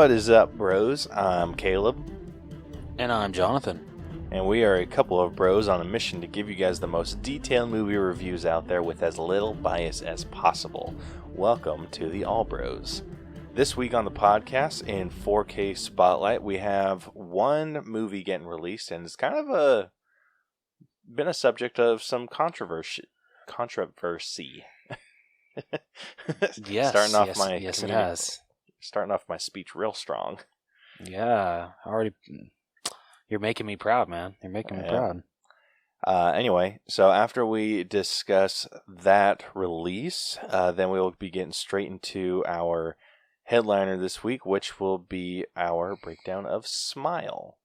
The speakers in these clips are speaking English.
What is up, bros? I'm Caleb. And I'm Jonathan. And we are a couple of bros on a mission to give you guys the most detailed movie reviews out there with as little bias as possible. Welcome to the All Bros. This week on the podcast, in 4K Spotlight, we have one movie getting released, and it's kind of been a subject of some controversy. Yes, it has. Starting off my speech real strong. Yeah, you're making me proud, man. You're making me proud. Anyway, so after we discuss that release, then we will be getting straight into our headliner this week, which will be our breakdown of Smile.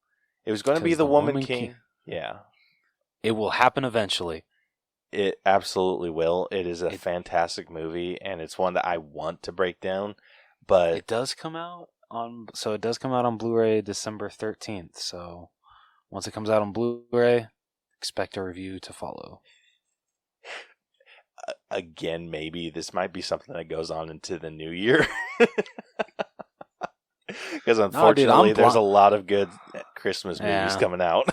It was going to be The Woman King. Yeah. It will happen eventually. It absolutely will. It is a fantastic movie, and it's one that I want to break down. But it does come out on Blu-ray December 13th. So once it comes out on Blu-ray, expect a review to follow. Again, maybe this might be something that goes on into the new year. Because unfortunately, there's a lot of good Christmas movies coming out.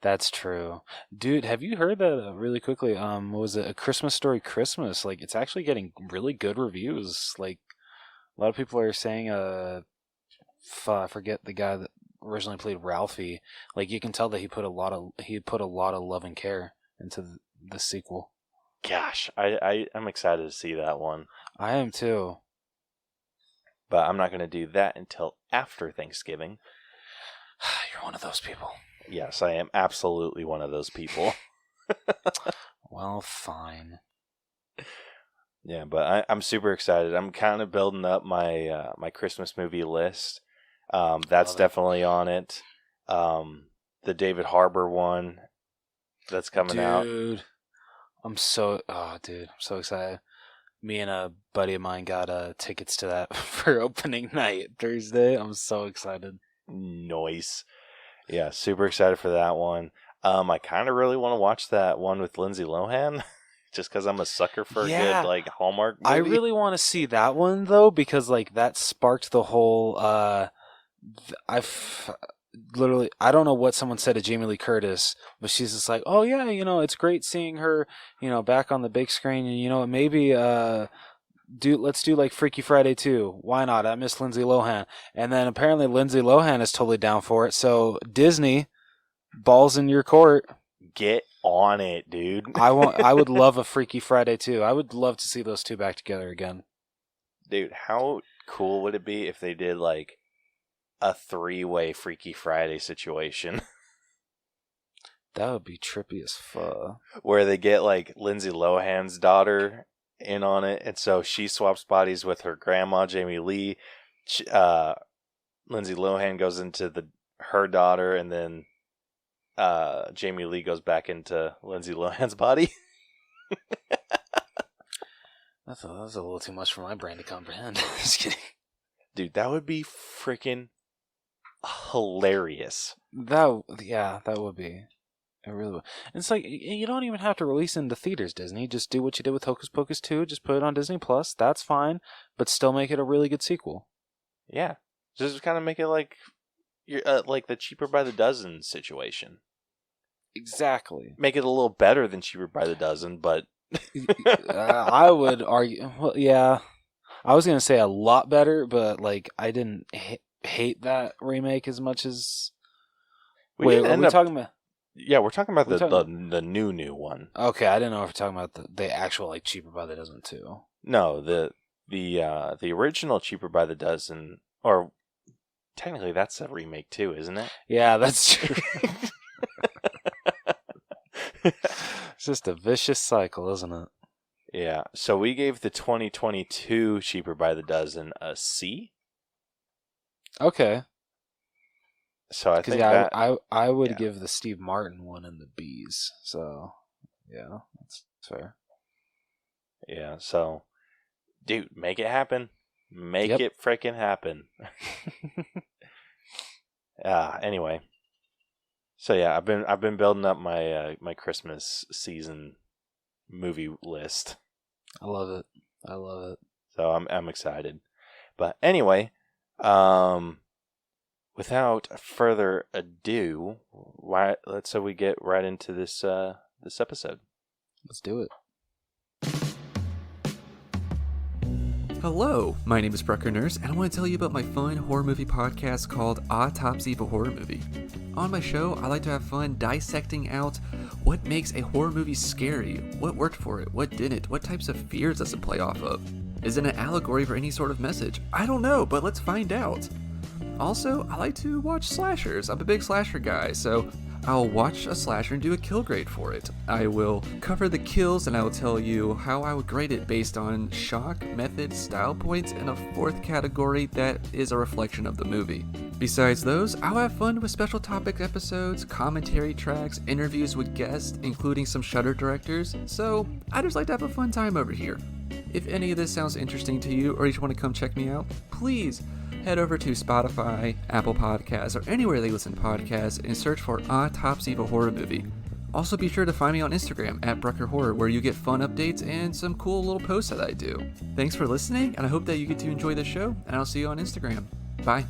That's true. Dude, have you heard that really quickly? What was it? A Christmas Story Christmas. Like, it's actually getting really good reviews. Like, a lot of people are saying, I forget the guy that originally played Ralphie. Like, you can tell that he put a lot of love and care into the sequel. Gosh, I'm excited to see that one. I am too. But I'm not going to do that until after Thanksgiving. You're one of those people. Yes, I am absolutely one of those people. Well, fine. Yeah, but I'm super excited. I'm kind of building up my my Christmas movie list. That's definitely on it. The David Harbour one that's coming out. Dude, I'm so excited. Me and a buddy of mine got tickets to that for opening night Thursday. I'm so excited. Nice. Yeah, super excited for that one. I kind of really want to watch that one with Lindsay Lohan, just because I'm a sucker for a good Hallmark movie. I really want to see that one though, because that sparked the whole. I don't know what someone said to Jamie Lee Curtis, but she's just like, oh yeah, it's great seeing her, back on the big screen, and maybe let's do like Freaky Friday 2. Why not? I miss Lindsay Lohan. And then apparently Lindsay Lohan is totally down for it. So Disney, balls in your court. Get on it, dude. I would love a Freaky Friday 2. I would love to see those two back together again. Dude, how cool would it be if they did like a 3-way Freaky Friday situation? That would be trippy as fuck. Where they get like Lindsay Lohan's daughter in on it, and so she swaps bodies with her grandma, Jamie Lee. Lindsay Lohan goes into her daughter, and then Jamie Lee goes back into Lindsay Lohan's body. That's a little too much for my brain to comprehend. Just kidding. Dude, that would be freaking hilarious. That would be. It really would. It's like, you don't even have to release it into theaters, Disney. Just do what you did with Hocus Pocus 2. Just put it on Disney Plus. That's fine. But still make it a really good sequel. Yeah. Just kind of make it like like the Cheaper by the Dozen situation. Exactly. Make it a little better than Cheaper by the Dozen, but... I would argue... Well, yeah. I was going to say a lot better, but I didn't hate that remake as much as... Wait, are we talking about... Yeah, we're talking about the new one. Okay, I didn't know if we're talking about the actual Cheaper by the Dozen too. No, the original Cheaper by the Dozen, or technically that's a remake too, isn't it? Yeah, that's true. It's just a vicious cycle, isn't it? Yeah. So we gave the 2022 Cheaper by the Dozen a C. Okay. So I think I would give the Steve Martin one in the B's. So yeah, that's fair. Yeah. So, dude, make it happen. Make it freaking happen. Anyway. So yeah, I've been building up my my Christmas season movie list. I love it. So I'm excited. But anyway, Without further ado, let's we get right into this episode. Let's do it. Hello, my name is Brucker Nurse, and I want to tell you about my fun horror movie podcast called Autopsy of a Horror Movie. On my show, I like to have fun dissecting out what makes a horror movie scary, what worked for it, what didn't, what types of fears does it play off of. Is it an allegory for any sort of message? I don't know, but let's find out. Also, I like to watch slashers. I'm a big slasher guy, so I'll watch a slasher and do a kill grade for it. I will cover the kills and I will tell you how I would grade it based on shock, method, style points, and a fourth category that is a reflection of the movie. Besides those, I'll have fun with special topic episodes, commentary tracks, interviews with guests, including some Shudder directors, so I just like to have a fun time over here. If any of this sounds interesting to you or you just want to come check me out, please head over to Spotify, Apple Podcasts, or anywhere they listen to podcasts and search for Autopsy of a Horror Movie. Also be sure to find me on Instagram at Brucker Horror, where you get fun updates and some cool little posts that I do. Thanks for listening, and I hope that you get to enjoy the show, and I'll see you on Instagram. Bye.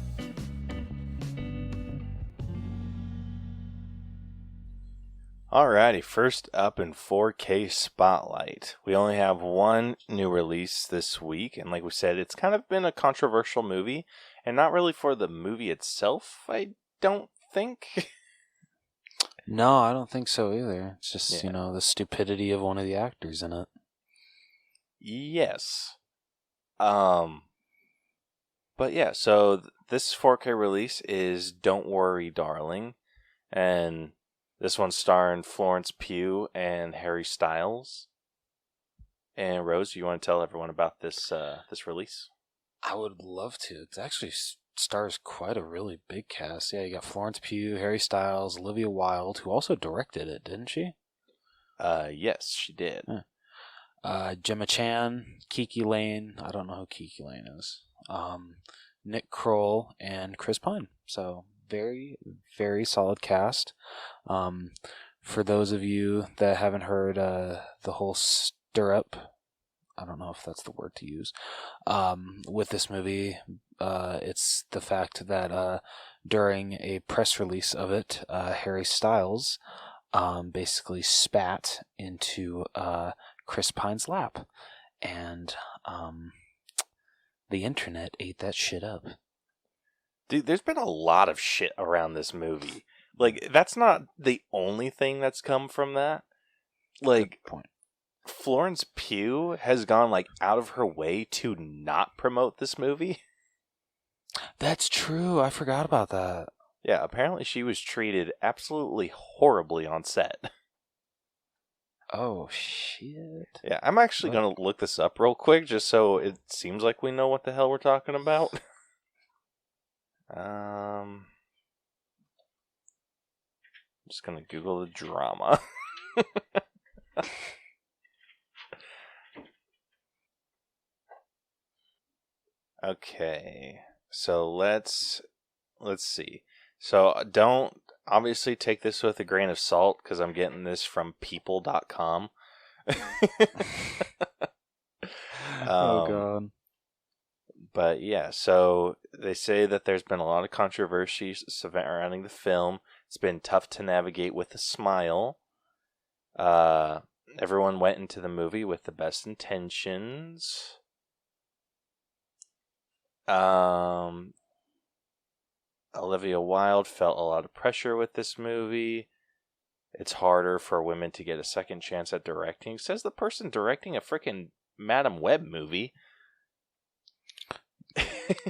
Alrighty, first up in 4K Spotlight. We only have one new release this week, and like we said, it's kind of been a controversial movie, and not really for the movie itself, I don't think. No, I don't think so either. It's just, the stupidity of one of the actors in it. Yes. But yeah, so this 4K release is Don't Worry, Darling, and this one's starring Florence Pugh and Harry Styles. And Rose, you want to tell everyone about this release? I would love to. It actually stars quite a really big cast. Yeah, you got Florence Pugh, Harry Styles, Olivia Wilde, who also directed it, didn't she? Yes, she did. Gemma Chan, Kiki Lane. I don't know who Kiki Lane is. Nick Kroll and Chris Pine. So very, very solid cast. For those of you that haven't heard the whole stir-up, I don't know if that's the word to use, with this movie, it's the fact that during a press release of it, Harry Styles basically spat into Chris Pine's lap, and the internet ate that shit up. Dude, there's been a lot of shit around this movie. Like, that's not the only thing that's come from that. Like, good point. Florence Pugh has gone, like, out of her way to not promote this movie. That's true. I forgot about that. Yeah, apparently she was treated absolutely horribly on set. Oh, shit. Yeah, I'm actually going to look this up real quick, just so it seems like we know what the hell we're talking about. I'm just going to Google the drama. Okay, so let's see. So don't obviously take this with a grain of salt, because I'm getting this from people.com. Oh, God. But yeah, so they say that there's been a lot of controversy surrounding the film. It's been tough to navigate with a smile. Everyone went into the movie with the best intentions. Olivia Wilde felt a lot of pressure with this movie. It's harder for women to get a second chance at directing. Says the person directing a freaking Madam Web movie.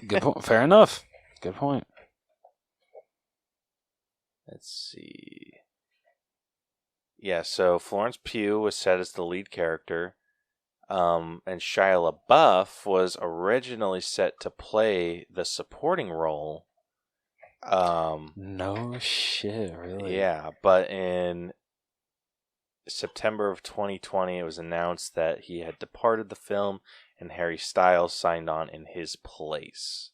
Good point. Fair enough. Good point. Let's see. Yeah, so Florence Pugh was set as the lead character. And Shia LaBeouf was originally set to play the supporting role. No shit, really? Yeah, but in September of 2020, it was announced that he had departed the film, and Harry Styles signed on in his place.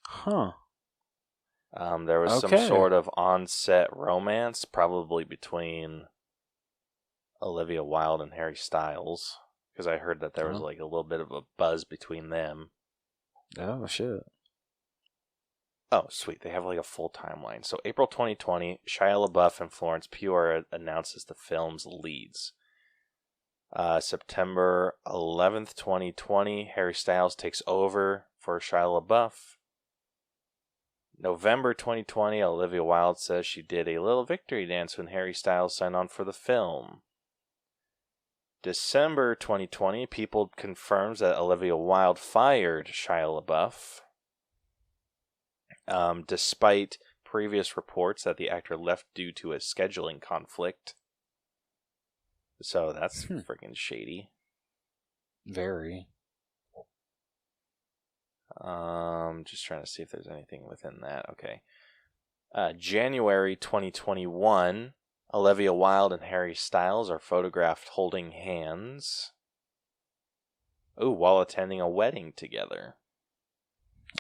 Huh. There was some sort of on-set romance, probably between Olivia Wilde and Harry Styles, because I heard that there was like a little bit of a buzz between them. Oh, shit. Oh, sweet. They have like a full timeline. So April 2020, Shia LaBeouf and Florence Pugh are announced as the film's leads. September 11th, 2020, Harry Styles takes over for Shia LaBeouf. November 2020, Olivia Wilde says she did a little victory dance when Harry Styles signed on for the film. December 2020, People confirms that Olivia Wilde fired Shia LaBeouf. Despite previous reports that the actor left due to a scheduling conflict. So that's freaking shady. Very. Just trying to see if there's anything within that. Okay. January 2021, Olivia Wilde and Harry Styles are photographed holding hands. Ooh, while attending a wedding together.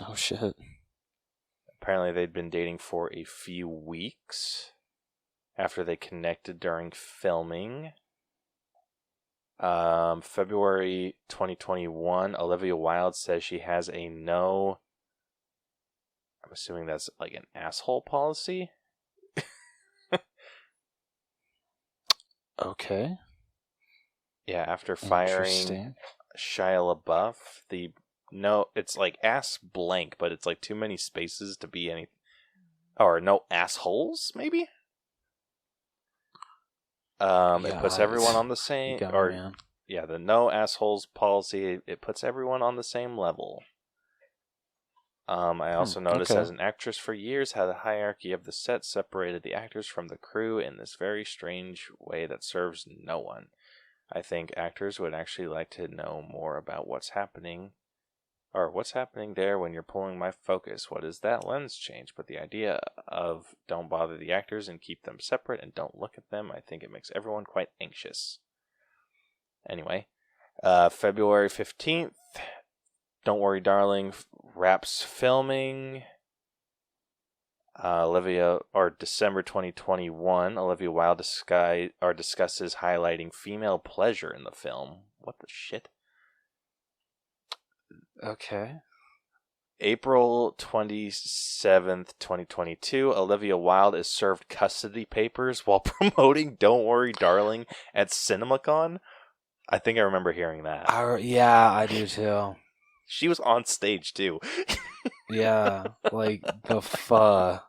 Oh, shit. Apparently they'd been dating for a few weeks after they connected during filming. February 2021, Olivia Wilde says she has a no... I'm assuming that's like an asshole policy? Okay. Yeah, after firing Shia LaBeouf, it's like ass blank, but it's like too many spaces to be any... Or no assholes, maybe? It puts everyone on the same... the no assholes policy, it puts everyone on the same level. I also noticed as an actress for years how the hierarchy of the set separated the actors from the crew in this very strange way that serves no one. I think actors would actually like to know more about what's happening there when you're pulling my focus. What is that lens change? But the idea of don't bother the actors and keep them separate and don't look at them, I think it makes everyone quite anxious. Anyway, February 15th, Don't Worry Darling wraps filming. December 2021, Olivia Wilde discusses highlighting female pleasure in the film. What the shit? Okay. April 27th, 2022, Olivia Wilde is served custody papers while promoting Don't Worry Darling at CinemaCon. I think I remember hearing that. Yeah, I do too. She was on stage too. Yeah, like the fuck.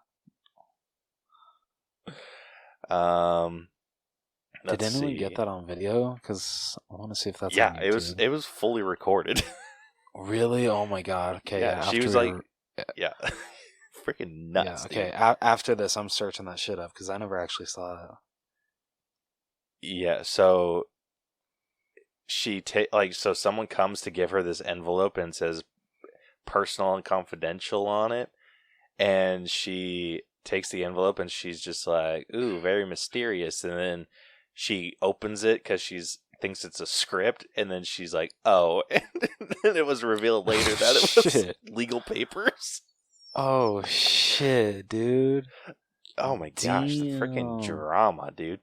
Did anyone get that on video? Because I want to see if that's on YouTube. it was fully recorded. Really? Oh my god. Okay, yeah. She was like, freaking nuts. Yeah. Okay. After this, I'm searching that shit up because I never actually saw it. Yeah. So so someone comes to give her this envelope and says personal and confidential on it, and she takes the envelope and she's just like, ooh, very mysterious, and then she opens it because thinks it's a script, and then she's like, oh, and then it was revealed later that it was legal papers. Oh shit, dude. Oh my gosh, the freaking drama, dude.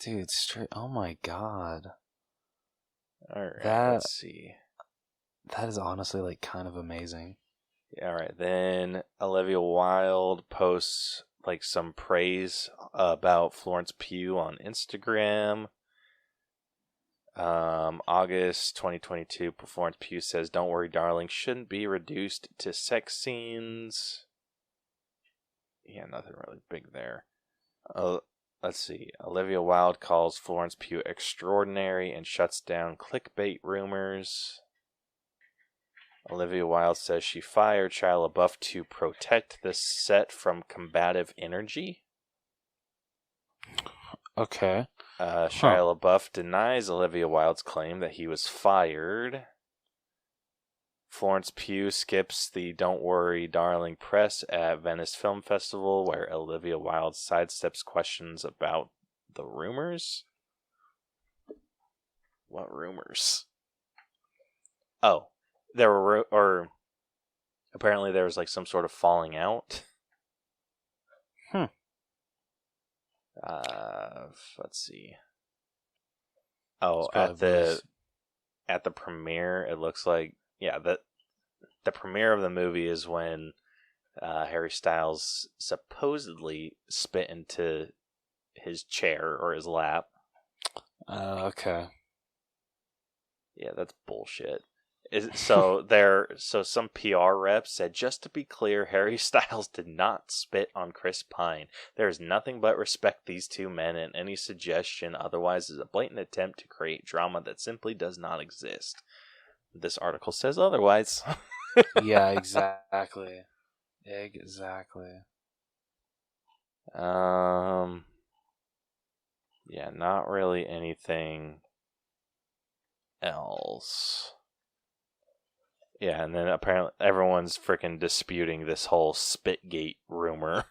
Dude, straight. Oh my god. Alright, let's see. That is honestly like kind of amazing. Yeah, alright, then Olivia Wilde posts like some praise about Florence Pugh on Instagram. August 2022, Florence Pugh says, "Don't worry, darling, shouldn't be reduced to sex scenes." Yeah, nothing really big there. Let's see. Olivia Wilde calls Florence Pugh extraordinary and shuts down clickbait rumors. Olivia Wilde says she fired Shia LaBeouf to protect the set from combative energy. Okay. Shia LaBeouf denies Olivia Wilde's claim that he was fired. Florence Pugh skips the Don't Worry Darling press at Venice Film Festival, where Olivia Wilde sidesteps questions about the rumors. What rumors? Oh, there were, apparently there was like some sort of falling out. Let's see. Oh, at the premiere, it looks like, the premiere of the movie is when Harry Styles supposedly spit into his chair or his lap. Okay. Yeah, that's bullshit. So some PR reps said, just to be clear, Harry Styles did not spit on Chris Pine. There is nothing but respect these two men, and any suggestion otherwise is a blatant attempt to create drama that simply does not exist. This article says otherwise. Yeah, exactly. Exactly. Yeah, not really anything else. Yeah, and then apparently everyone's freaking disputing this whole Spitgate rumor.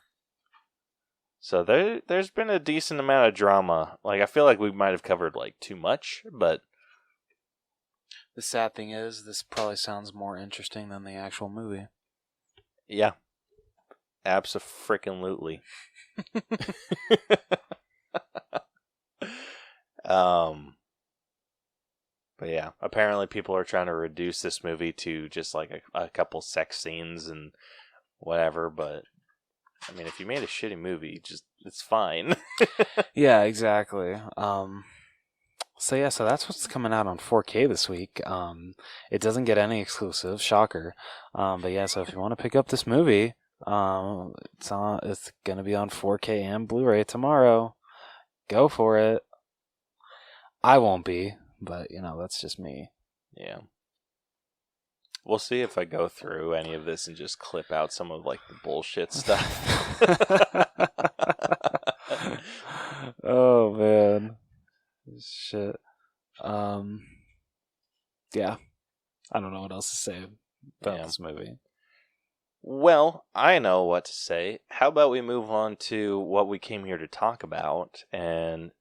So there's been a decent amount of drama. Like, I feel like we might have covered, like, too much, but... The sad thing is, this probably sounds more interesting than the actual movie. Yeah. Abso-freaking-lutely. But yeah, apparently people are trying to reduce this movie to just like a couple sex scenes and whatever, but I mean, if you made a shitty movie, it's fine. Yeah, exactly. So that's what's coming out on 4K this week. It doesn't get any exclusive, shocker. But yeah, so if you want to pick up this movie, it's gonna be on 4K and Blu-ray tomorrow. Go for it. I won't be, but that's just me. Yeah. We'll see if I go through any of this and just clip out some of like the bullshit stuff. Oh man. Shit. Yeah. I don't know what else to say about this movie. Well, I know what to say. How about we move on to what we came here to talk about and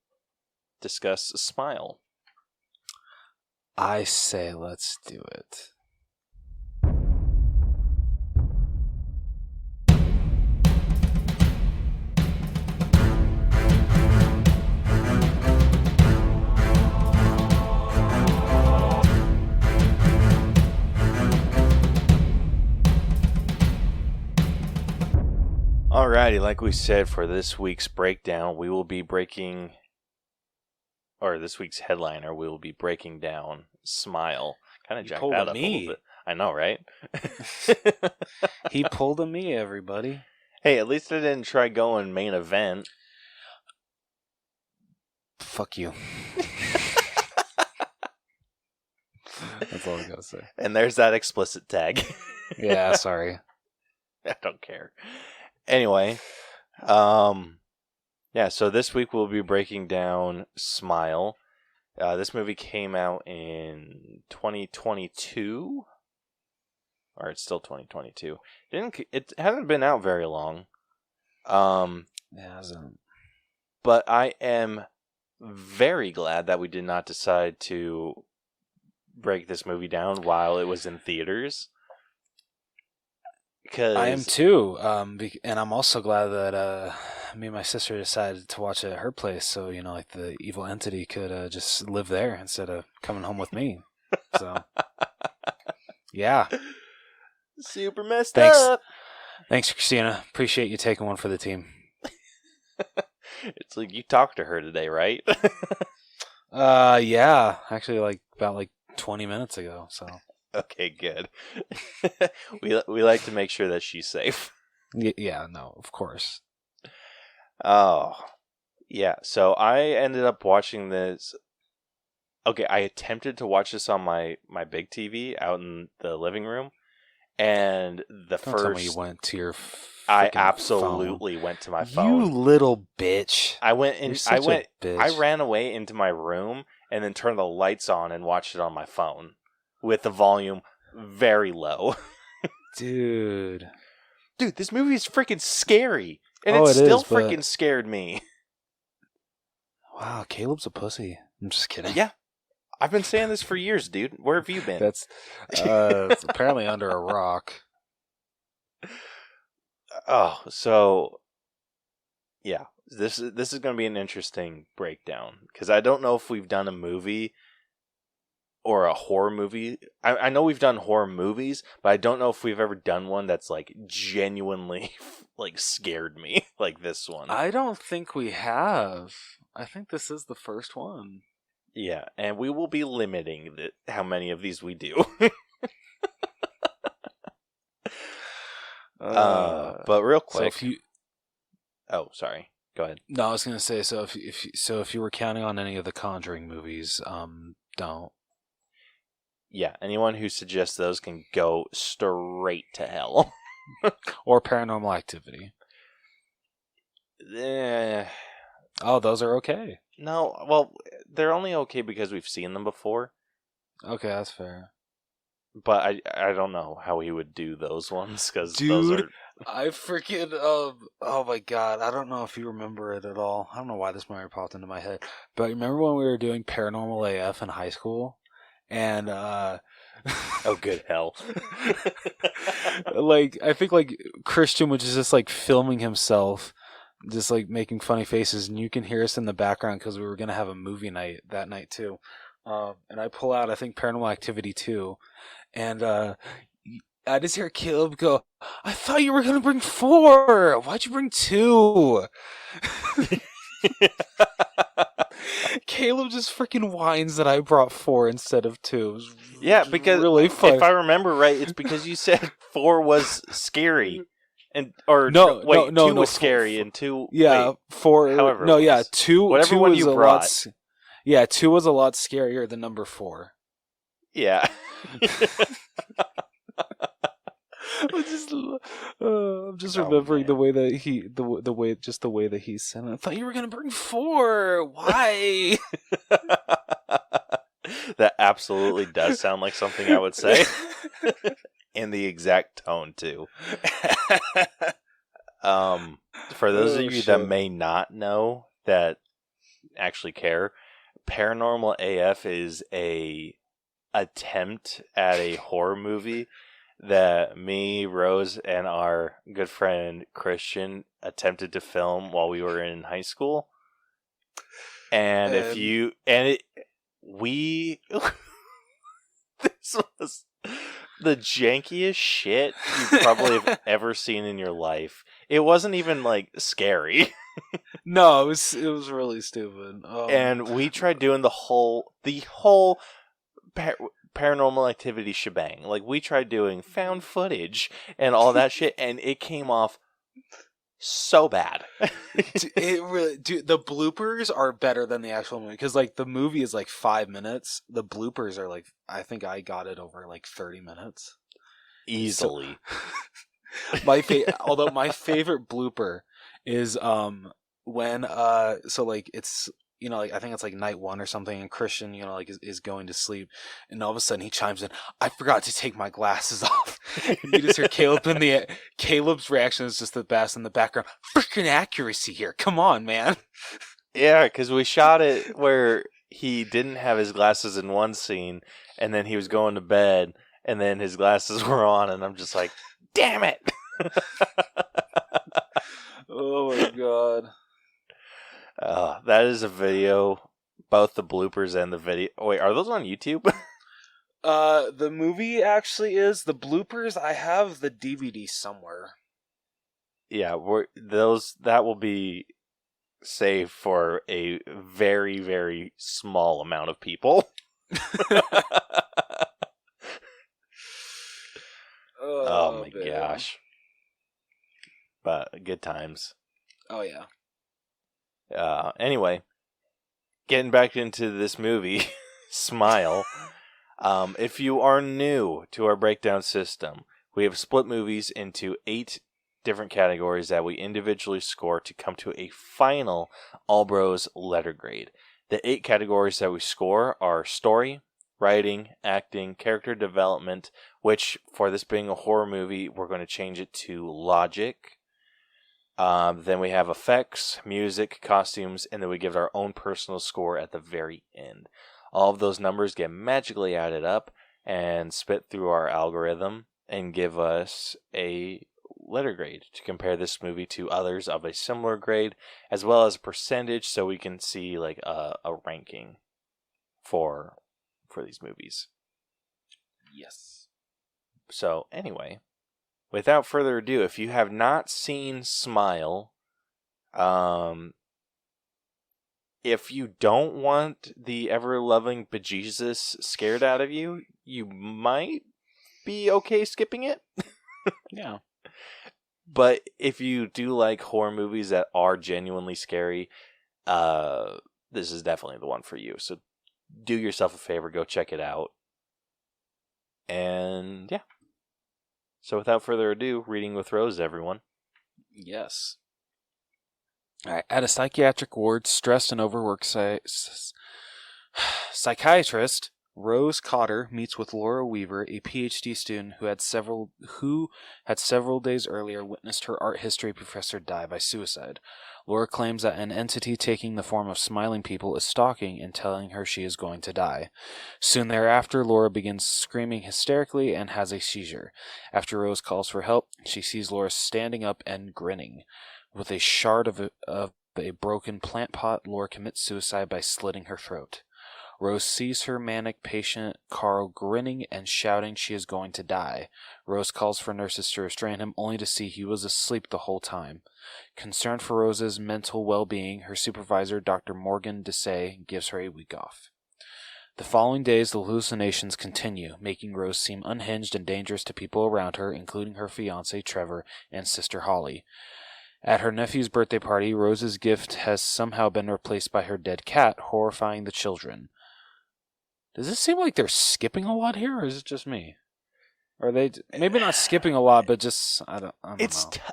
discuss Smile? I say let's do it. Alrighty, like we said, for this week's breakdown, we will be breaking... Or this week's headliner, we will be breaking down Smile. Kind of jacked that up a little bit. I know, right? He pulled a me, everybody. Hey, at least I didn't try going main event. Fuck you. That's all I gotta say. And there's that explicit tag. Yeah, sorry. I don't care. Anyway, yeah, so this week we'll be breaking down Smile. This movie came out in 2022, or it's still 2022. It hasn't been out very long. It hasn't. But I am very glad that we did not decide to break this movie down while it was in theaters. I am too, and I'm also glad that me and my sister decided to watch it at her place, so like the evil entity could just live there instead of coming home with me. So, yeah, super messed up. Thanks, Christina. Appreciate you taking one for the team. It's like you talked to her today, right? Yeah, actually, about 20 minutes ago. So. Okay, good. we like to make sure that she's safe. Yeah, no, of course. Oh, yeah. So I ended up watching this. Okay, I attempted to watch this on my big TV out in the living room, and Don't tell me you went to your. I absolutely went to my phone. You little bitch! I went in. You're such a bitch. I ran away into my room and then turned the lights on and watched it on my phone with the volume very low. Dude, this movie is freaking scary. And it still freaking scared me. Wow, Caleb's a pussy. I'm just kidding. Yeah. I've been saying this for years, dude. Where have you been? That's it's apparently under a rock. Oh, so yeah. This is going to be an interesting breakdown because I don't know if we've done a movie or a horror movie. I know we've done horror movies, but I don't know if we've ever done one that's like genuinely like scared me like this one. I don't think we have. I think this is the first one. Yeah, and we will be limiting how many of these we do. But real quick. Oh, sorry. Go ahead. No, I was gonna say, if you were counting on any of the Conjuring movies, don't. Yeah, anyone who suggests those can go straight to hell. Or Paranormal Activity. Oh, those are okay. No, well, they're only okay because we've seen them before. Okay, that's fair. But I don't know how he would do those ones, because Dude, those are... I freaking, oh my god, I don't know if you remember it at all. I don't know why this memory popped into my head. But remember when we were doing Paranormal AF in high school? And, oh, good hell. like, I think, like, Christian was just, like, filming himself, just, like, making funny faces, and you can hear us in the background because we were going to have a movie night that night, too. And I pull out, I think, Paranormal Activity 2, and, I just hear Caleb go, I thought you were going to bring 4! Why'd you bring 2? Caleb just freaking whines that I brought 4 instead of 2. It was because really funny. If I remember right, it's because you said 4 was scary. And no, 2 was scary, and 2... Yeah, wait, 4... however no, it yeah, was. 2... Whatever 2 one was you a brought. lot... Yeah, 2 was a lot scarier than number 4. Yeah. I'm just remembering the way that he the way that he said it. I thought you were gonna bring 4. Why? That absolutely does sound like something I would say. In the exact tone too. For those of you that may not know, that actually care, Paranormal AF is a attempt at a horror movie that me, Rose, and our good friend Christian attempted to film while we were in high school. And this was the jankiest shit you probably have ever seen in your life. It wasn't even like scary. No, it was really stupid. And we tried doing the whole Paranormal Activity shebang. Like, we tried doing found footage and all that shit, and it came off so bad. It really, dude, the bloopers are better than the actual movie, because like the movie is like 5 minutes. The bloopers are like, I think I got it over like 30 minutes Easily. So, although my favorite blooper is when so like it's, you know, like I think it's like night 1 or something, and Christian, you know, like is going to sleep, and all of a sudden he chimes in, I forgot to take my glasses off. And you just hear Caleb's reaction is just the best in the background. Freaking accuracy here. Come on, man. Yeah, because we shot it where he didn't have his glasses in one scene, and then he was going to bed, and then his glasses were on, and I'm just like, damn it. Oh my god. That is a video, both the bloopers and the video. Wait, are those on YouTube? The movie actually is. The bloopers, I have the DVD somewhere. Yeah, that will be saved for a very, very small amount of people. Oh my gosh. But good times. Oh yeah. Anyway, getting back into this movie, Smile. If you are new to our breakdown system, we have split movies into 8 different categories that we individually score to come to a final All Bros letter grade. The 8 categories that we score are story, writing, acting, character development, which for this being a horror movie, we're going to change it to logic. Then we have effects, music, costumes, and then we give our own personal score at the very end. All of those numbers get magically added up and spit through our algorithm and give us a letter grade to compare this movie to others of a similar grade, as well as a percentage, so we can see like a ranking for for these movies. Yes. So, anyway, without further ado, if you have not seen Smile, if you don't want the ever-loving bejesus scared out of you, you might be okay skipping it. Yeah. But if you do like horror movies that are genuinely scary, this is definitely the one for you. So do yourself a favor, go check it out. And yeah. So without further ado, Reading with Rose, everyone. Yes. All right. At a psychiatric ward, stressed and overworked psychiatrist Rose Cotter meets with Laura Weaver, a PhD student who had several days earlier witnessed her art history professor die by suicide. Laura claims that an entity taking the form of smiling people is stalking and telling her she is going to die. Soon thereafter, Laura begins screaming hysterically and has a seizure. After Rose calls for help, she sees Laura standing up and grinning. With a shard of a broken plant pot, Laura commits suicide by slitting her throat. Rose sees her manic patient Carl grinning and shouting she is going to die. Rose calls for nurses to restrain him, only to see he was asleep the whole time. Concerned for Rose's mental well-being, her supervisor, Dr. Morgan Desai, gives her a week off. The following days, the hallucinations continue, making Rose seem unhinged and dangerous to people around her, including her fiancé, Trevor, and sister Holly. At her nephew's birthday party, Rose's gift has somehow been replaced by her dead cat, horrifying the children. Does it seem like they're skipping a lot here, or is it just me? Or are they maybe not skipping a lot, but just I don't know.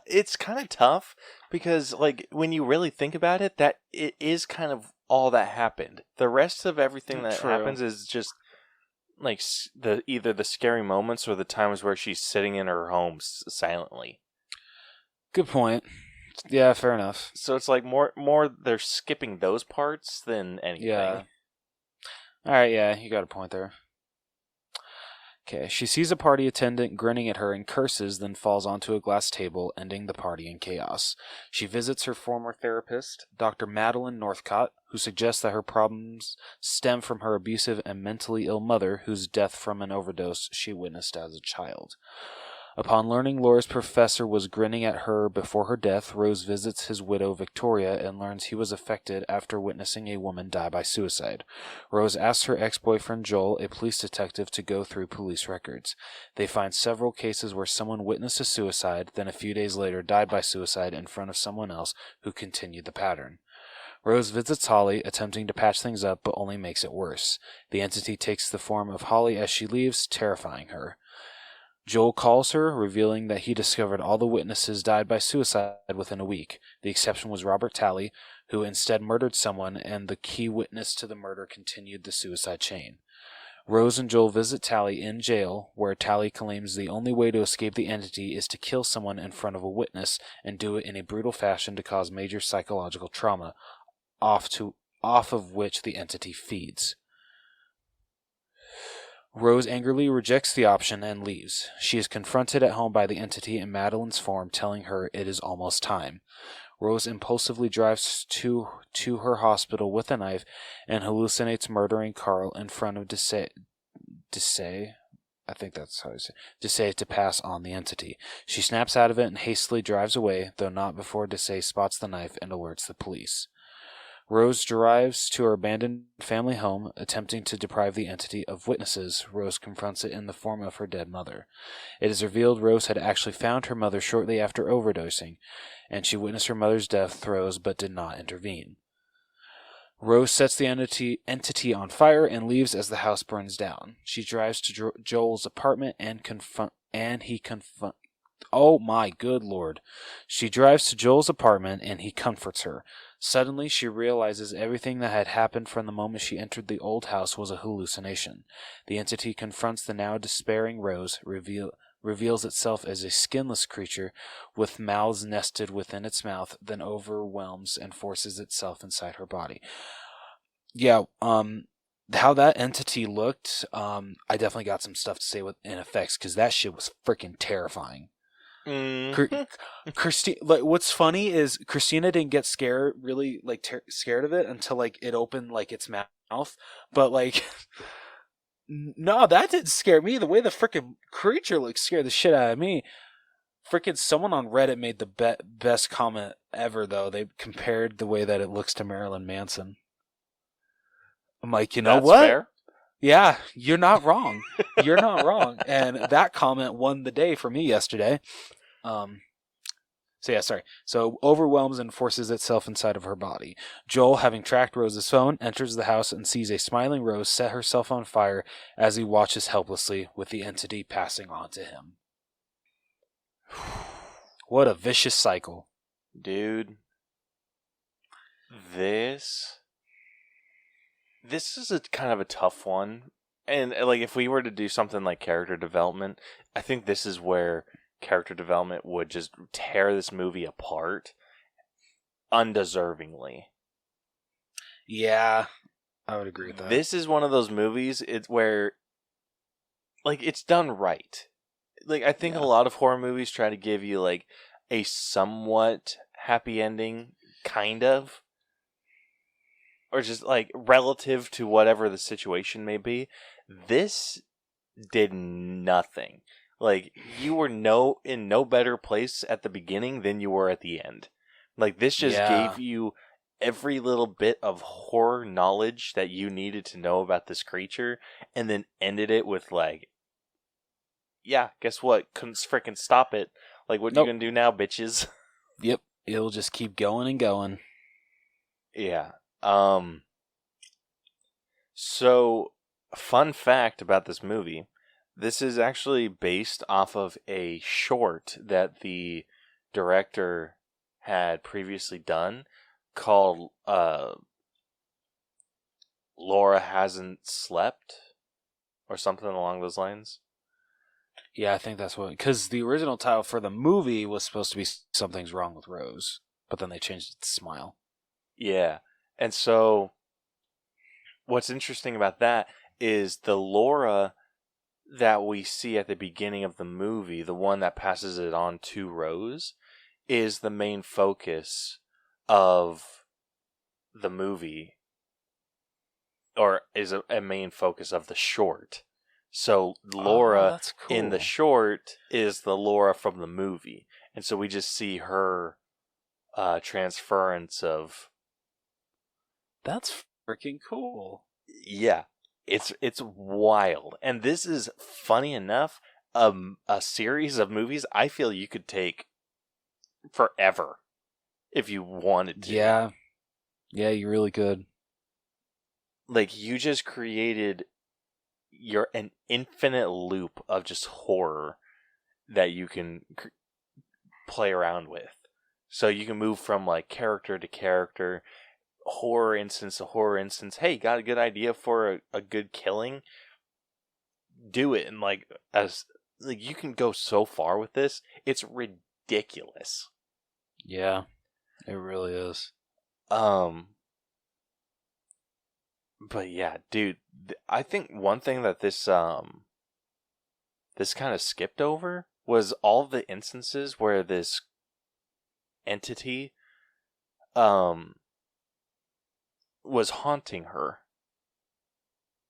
It's kind of tough because, like, when you really think about it, that it is kind of all that happened. The rest of everything that happens is just like either the scary moments or the times where she's sitting in her home silently. Good point. Yeah, fair enough. So it's like more they're skipping those parts than anything. Yeah. All right, yeah, you got a point there. Okay, she sees a party attendant grinning at her and curses, then falls onto a glass table, ending the party in chaos. She visits her former therapist, Dr. Madeline Northcott, who suggests that her problems stem from her abusive and mentally ill mother, whose death from an overdose she witnessed as a child. Upon learning Laura's professor was grinning at her before her death, Rose visits his widow Victoria and learns he was affected after witnessing a woman die by suicide. Rose asks her ex-boyfriend Joel, a police detective, to go through police records. They find several cases where someone witnessed a suicide, then a few days later died by suicide in front of someone else who continued the pattern. Rose visits Holly, attempting to patch things up, but only makes it worse. The entity takes the form of Holly as she leaves, terrifying her. Joel calls her, revealing that he discovered all the witnesses died by suicide within a week. The exception was Robert Talley, who instead murdered someone, and the key witness to the murder continued the suicide chain. Rose and Joel visit Talley in jail, where Talley claims the only way to escape the entity is to kill someone in front of a witness and do it in a brutal fashion to cause major psychological trauma, off of which the entity feeds. Rose angrily rejects the option and leaves. She is confronted at home by the entity in Madeline's form, telling her it is almost time. Rose impulsively drives to her hospital with a knife and hallucinates murdering Carl in front of Desai, I think that's how you say it, Desai, to pass on the entity. She snaps out of it and hastily drives away, though not before Desai spots the knife and alerts the police. Rose drives to her abandoned family home, attempting to deprive the entity of witnesses. Rose confronts it in the form of her dead mother. It is revealed Rose had actually found her mother shortly after overdosing, and she witnessed her mother's death throes but did not intervene. Rose sets the entity on fire and leaves as the house burns down. She drives to Joel's apartment Oh my good lord. She drives to Joel's apartment and he comforts her. Suddenly, she realizes everything that had happened from the moment she entered the old house was a hallucination. The entity confronts the now despairing Rose, reveals itself as a skinless creature with mouths nested within its mouth, then overwhelms and forces itself inside her body. Yeah, how that entity looked, I definitely got some stuff to say in effects, because that shit was freaking terrifying. Christine, like, what's funny is Christina didn't get scared, scared of it until like it opened like its mouth, but like No, that didn't scare me. The way the freaking creature looks scared the shit out of me. Freaking someone on Reddit made the best comment ever, though. They compared the way that it looks to Marilyn Manson. I'm like, you know That's what? fair. Yeah, you're not wrong. You're not wrong. And that comment won the day for me yesterday. So overwhelms and forces itself inside of her body. Joel, having tracked Rose's phone, enters the house and sees a smiling Rose set herself on fire as he watches helplessly with the entity passing on to him. What a vicious cycle. Dude. This is a kind of a tough one. And like if we were to do something like character development, I think this is where character development would just tear this movie apart undeservingly. Yeah, I would agree with that. This is one of those movies where like it's done right. Like I think a lot of horror movies try to give you like a somewhat happy ending, kind of, or just like relative to whatever the situation may be. This did nothing. Like you were in no better place at the beginning than you were at the end. Like this just gave you every little bit of horror knowledge that you needed to know about this creature, and then ended it with like, yeah, guess what? Couldn't frickin' stop it. Like, what you gonna do now, bitches? Yep, it'll just keep going and going. Yeah. So, fun fact about this movie. This is actually based off of a short that the director had previously done called Laura Hasn't Slept, or something along those lines. Yeah, I think that's what... Because the original title for the movie was supposed to be Something's Wrong with Rose, but then they changed it to Smile. Yeah, and so what's interesting about that is the Laura that we see at the beginning of the movie, the one that passes it on to Rose, is the main focus of the movie, or is a main focus of the short. So Laura in the short is the Laura from the movie, and so we just see her transference of. That's freaking cool. Yeah, it's wild, and this is funny enough. A series of movies I feel you could take forever if you wanted to. Yeah, you really could. Like you just created an infinite loop of just horror that you can play around with. So you can move from like character to character, horror instance to horror instance. Hey, got a good idea for a good killing? Do it. And like you can go so far with this. It's ridiculous. Yeah, it really is. But yeah, dude, I think one thing that this this kind of skipped over was all the instances where this entity was haunting her.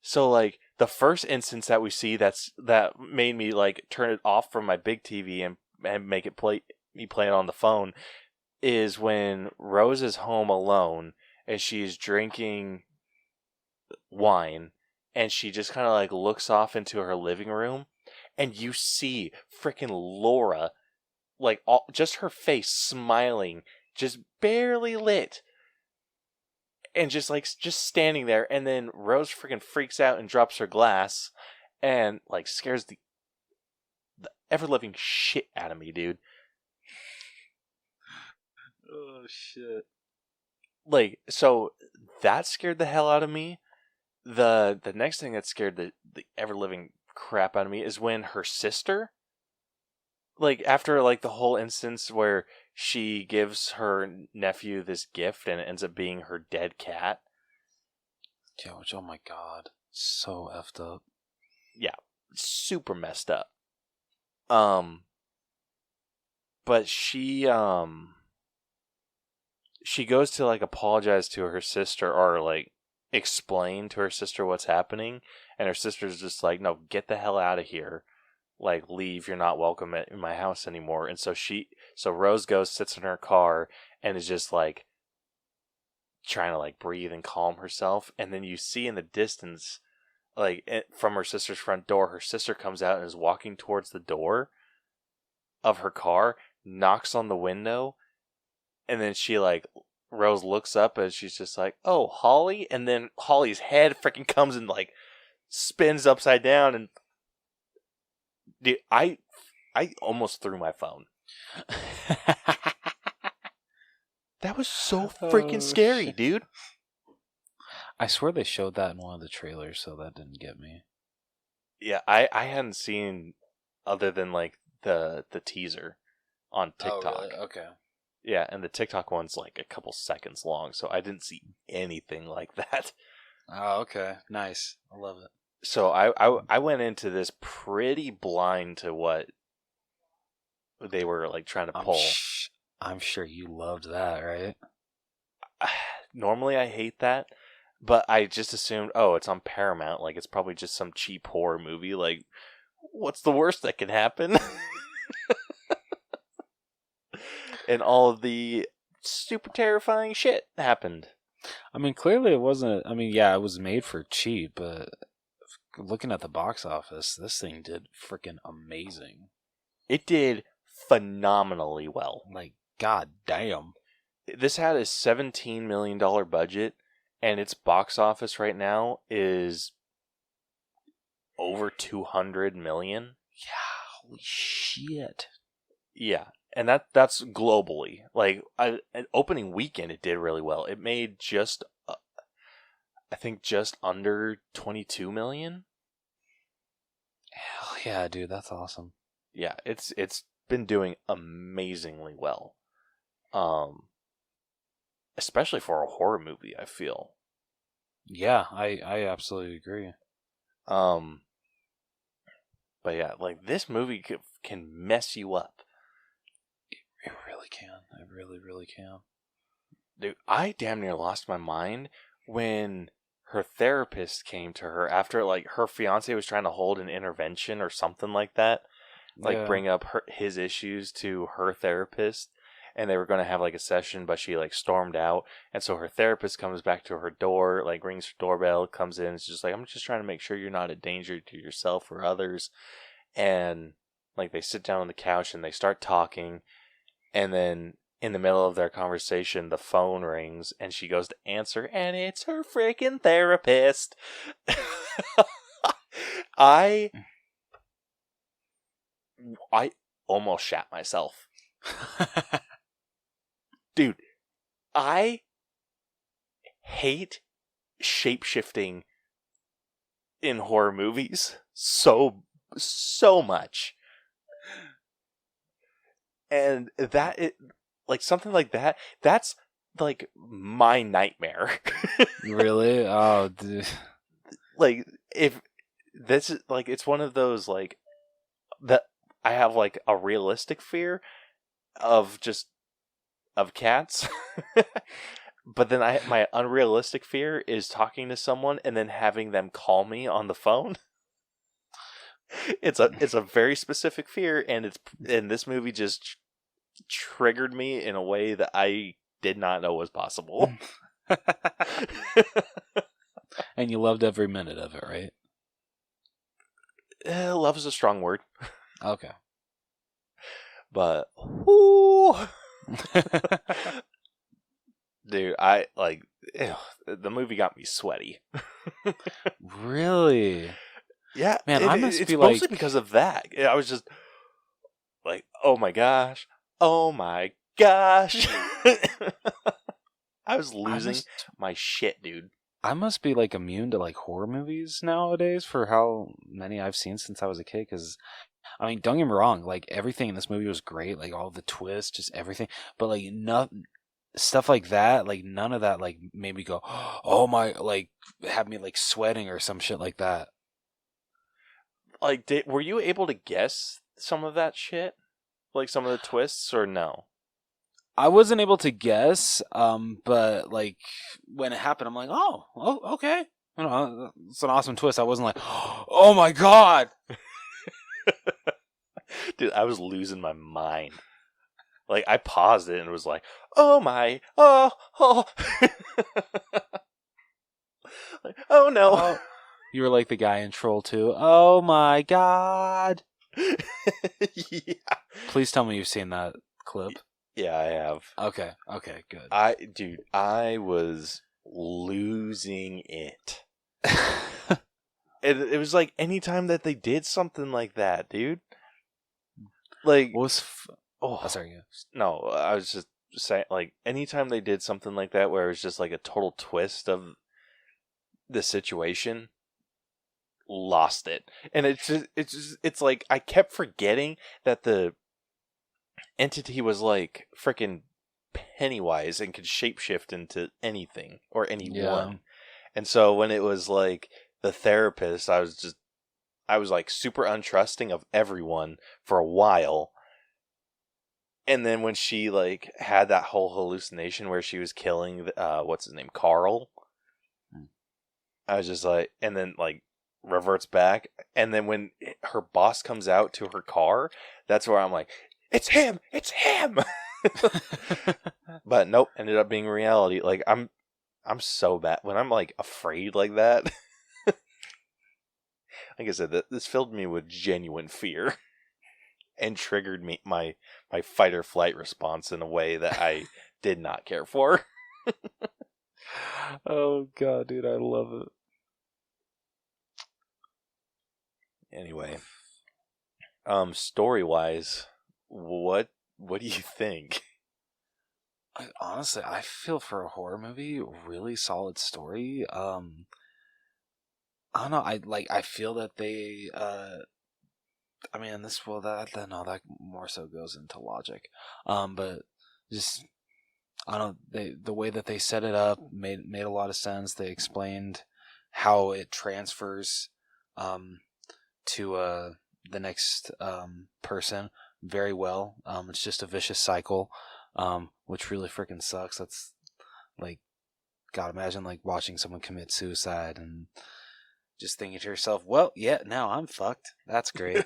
So like the first instance that we see that made me like turn it off from my big TV and make it play it on the phone is when Rose is home alone and she's drinking wine, and she just kind of like looks off into her living room, and you see freaking Laura, like just her face smiling, just barely lit, and just standing there, and then Rose freaking freaks out and drops her glass, and like scares the ever living shit out of me, dude. Oh shit! Like so, that scared the hell out of me. The next thing that scared the ever living crap out of me is when her sister, like after like the whole instance where she gives her nephew this gift and it ends up being her dead cat. Yeah, which, oh my god, so effed up. Yeah, super messed up. But she goes to like apologize to her sister, or like explain to her sister what's happening, and her sister's just like, no, get the hell out of here. Like, leave, you're not welcome in my house anymore. And so Rose goes, sits in her car, and is just like trying to like breathe and calm herself. And then you see in the distance, like from her sister's front door, her sister comes out and is walking towards the door of her car, knocks on the window, and then Rose looks up and she's just like, oh, Holly? And then Holly's head freaking comes and like spins upside down, and dude, I almost threw my phone. That was so freaking scary, shit. dude. I swear they showed that in one of the trailers, so that didn't get me. Yeah, I hadn't seen other than like the teaser on TikTok. Oh, really? Okay. Yeah, and the TikTok one's like a couple seconds long, so I didn't see anything like that. Oh, okay. Nice. I love it. So I went into this pretty blind to what they were like trying to pull. I'm sure you loved that, right? Normally I hate that, but I just assumed, oh, it's on Paramount, like it's probably just some cheap horror movie. Like, what's the worst that can happen? And all of the super terrifying shit happened. I mean, clearly it wasn't. I mean, yeah, it was made for cheap, but looking at the box office, this thing did freaking amazing. It did phenomenally well. Like, god damn. This had a $17 million budget, and its box office right now is over 200 million. Yeah, holy shit. Yeah, and that's globally. Like, an opening weekend, it did really well. It made just, I think, just under 22 million. Hell yeah, dude, that's awesome. Yeah, it's been doing amazingly well. Especially for a horror movie, I feel. Yeah, I absolutely agree. But yeah, like, this movie can mess you up. It really can. It really, really can. Dude, I damn near lost my mind when her therapist came to her after, like, her fiance was trying to hold an intervention or something like that. Like, Yeah. bring up his issues to her therapist. And they were going to have, like, a session, but she, like, stormed out. And so her therapist comes back to her door, like, rings her doorbell, comes in. It's just like, I'm just trying to make sure you're not a danger to yourself or others. And, like, they sit down on the couch and they start talking. And then in the middle of their conversation, the phone rings and she goes to answer, and it's her freaking therapist. I almost shat myself. Dude, I hate shape-shifting in horror movies so much. And like, something like that, that's like my nightmare. Really? Oh, dude. Like, if this is like, it's one of those, like, that I have like a realistic fear of cats. But then my unrealistic fear is talking to someone and then having them call me on the phone. It's a very specific fear, and this movie just triggered me in a way that I did not know was possible. And you loved every minute of it, right? Love is a strong word. Okay. But, whoo! Dude, I like, the movie got me sweaty. Really? Yeah, man, I must it's be mostly like, because of that. I was just like, oh my gosh, I was losing my shit, dude. I must be like immune to like horror movies nowadays for how many I've seen since I was a kid. Because I mean, don't get me wrong, like everything in this movie was great, like all the twists, just everything. But like stuff like that, like none of that, like made me go, oh my, like have me like sweating or some shit like that. Like, were you able to guess some of that shit? Like some of the twists, or no? I wasn't able to guess, but like when it happened, I'm like, oh, okay. You know, it's an awesome twist. I wasn't like, oh my god, Dude, I was losing my mind. Like, I paused it and was like, oh my, oh. Like, oh no. Oh. You were like the guy in Troll 2. Oh my god. Yeah. Please tell me you've seen that clip. Yeah, I have. Okay, good. I was losing it. It was like anytime that they did something like that, dude. Like, sorry. Yeah. No, I was just saying, like, anytime they did something like that where it was just like a total twist of the situation, lost it. And it's like I kept forgetting that the entity was like freaking Pennywise and could shapeshift into anything or anyone. Yeah. And so when it was like the therapist, I was like super untrusting of everyone for a while. And then when she like had that whole hallucination where she was killing what's his name, Carl, I was just like, and then like reverts back, and then when her boss comes out to her car, that's where I'm like, it's him. But nope, ended up being reality. Like I'm so bad when I'm like afraid like that. Like I said, this filled me with genuine fear and triggered my fight or flight response in a way that I did not care for. Oh god, dude, I love it. Anyway, story-wise, what do you think? Honestly, I feel for a horror movie, really solid story. I don't know. I feel that they. I mean, that more so goes into logic. But just I don't know. The way that they set it up made a lot of sense. They explained how it transfers, to the next person very well. It's just a vicious cycle, which really freaking sucks. That's like, God, imagine like watching someone commit suicide and just thinking to yourself, well, yeah, now I'm fucked. That's great.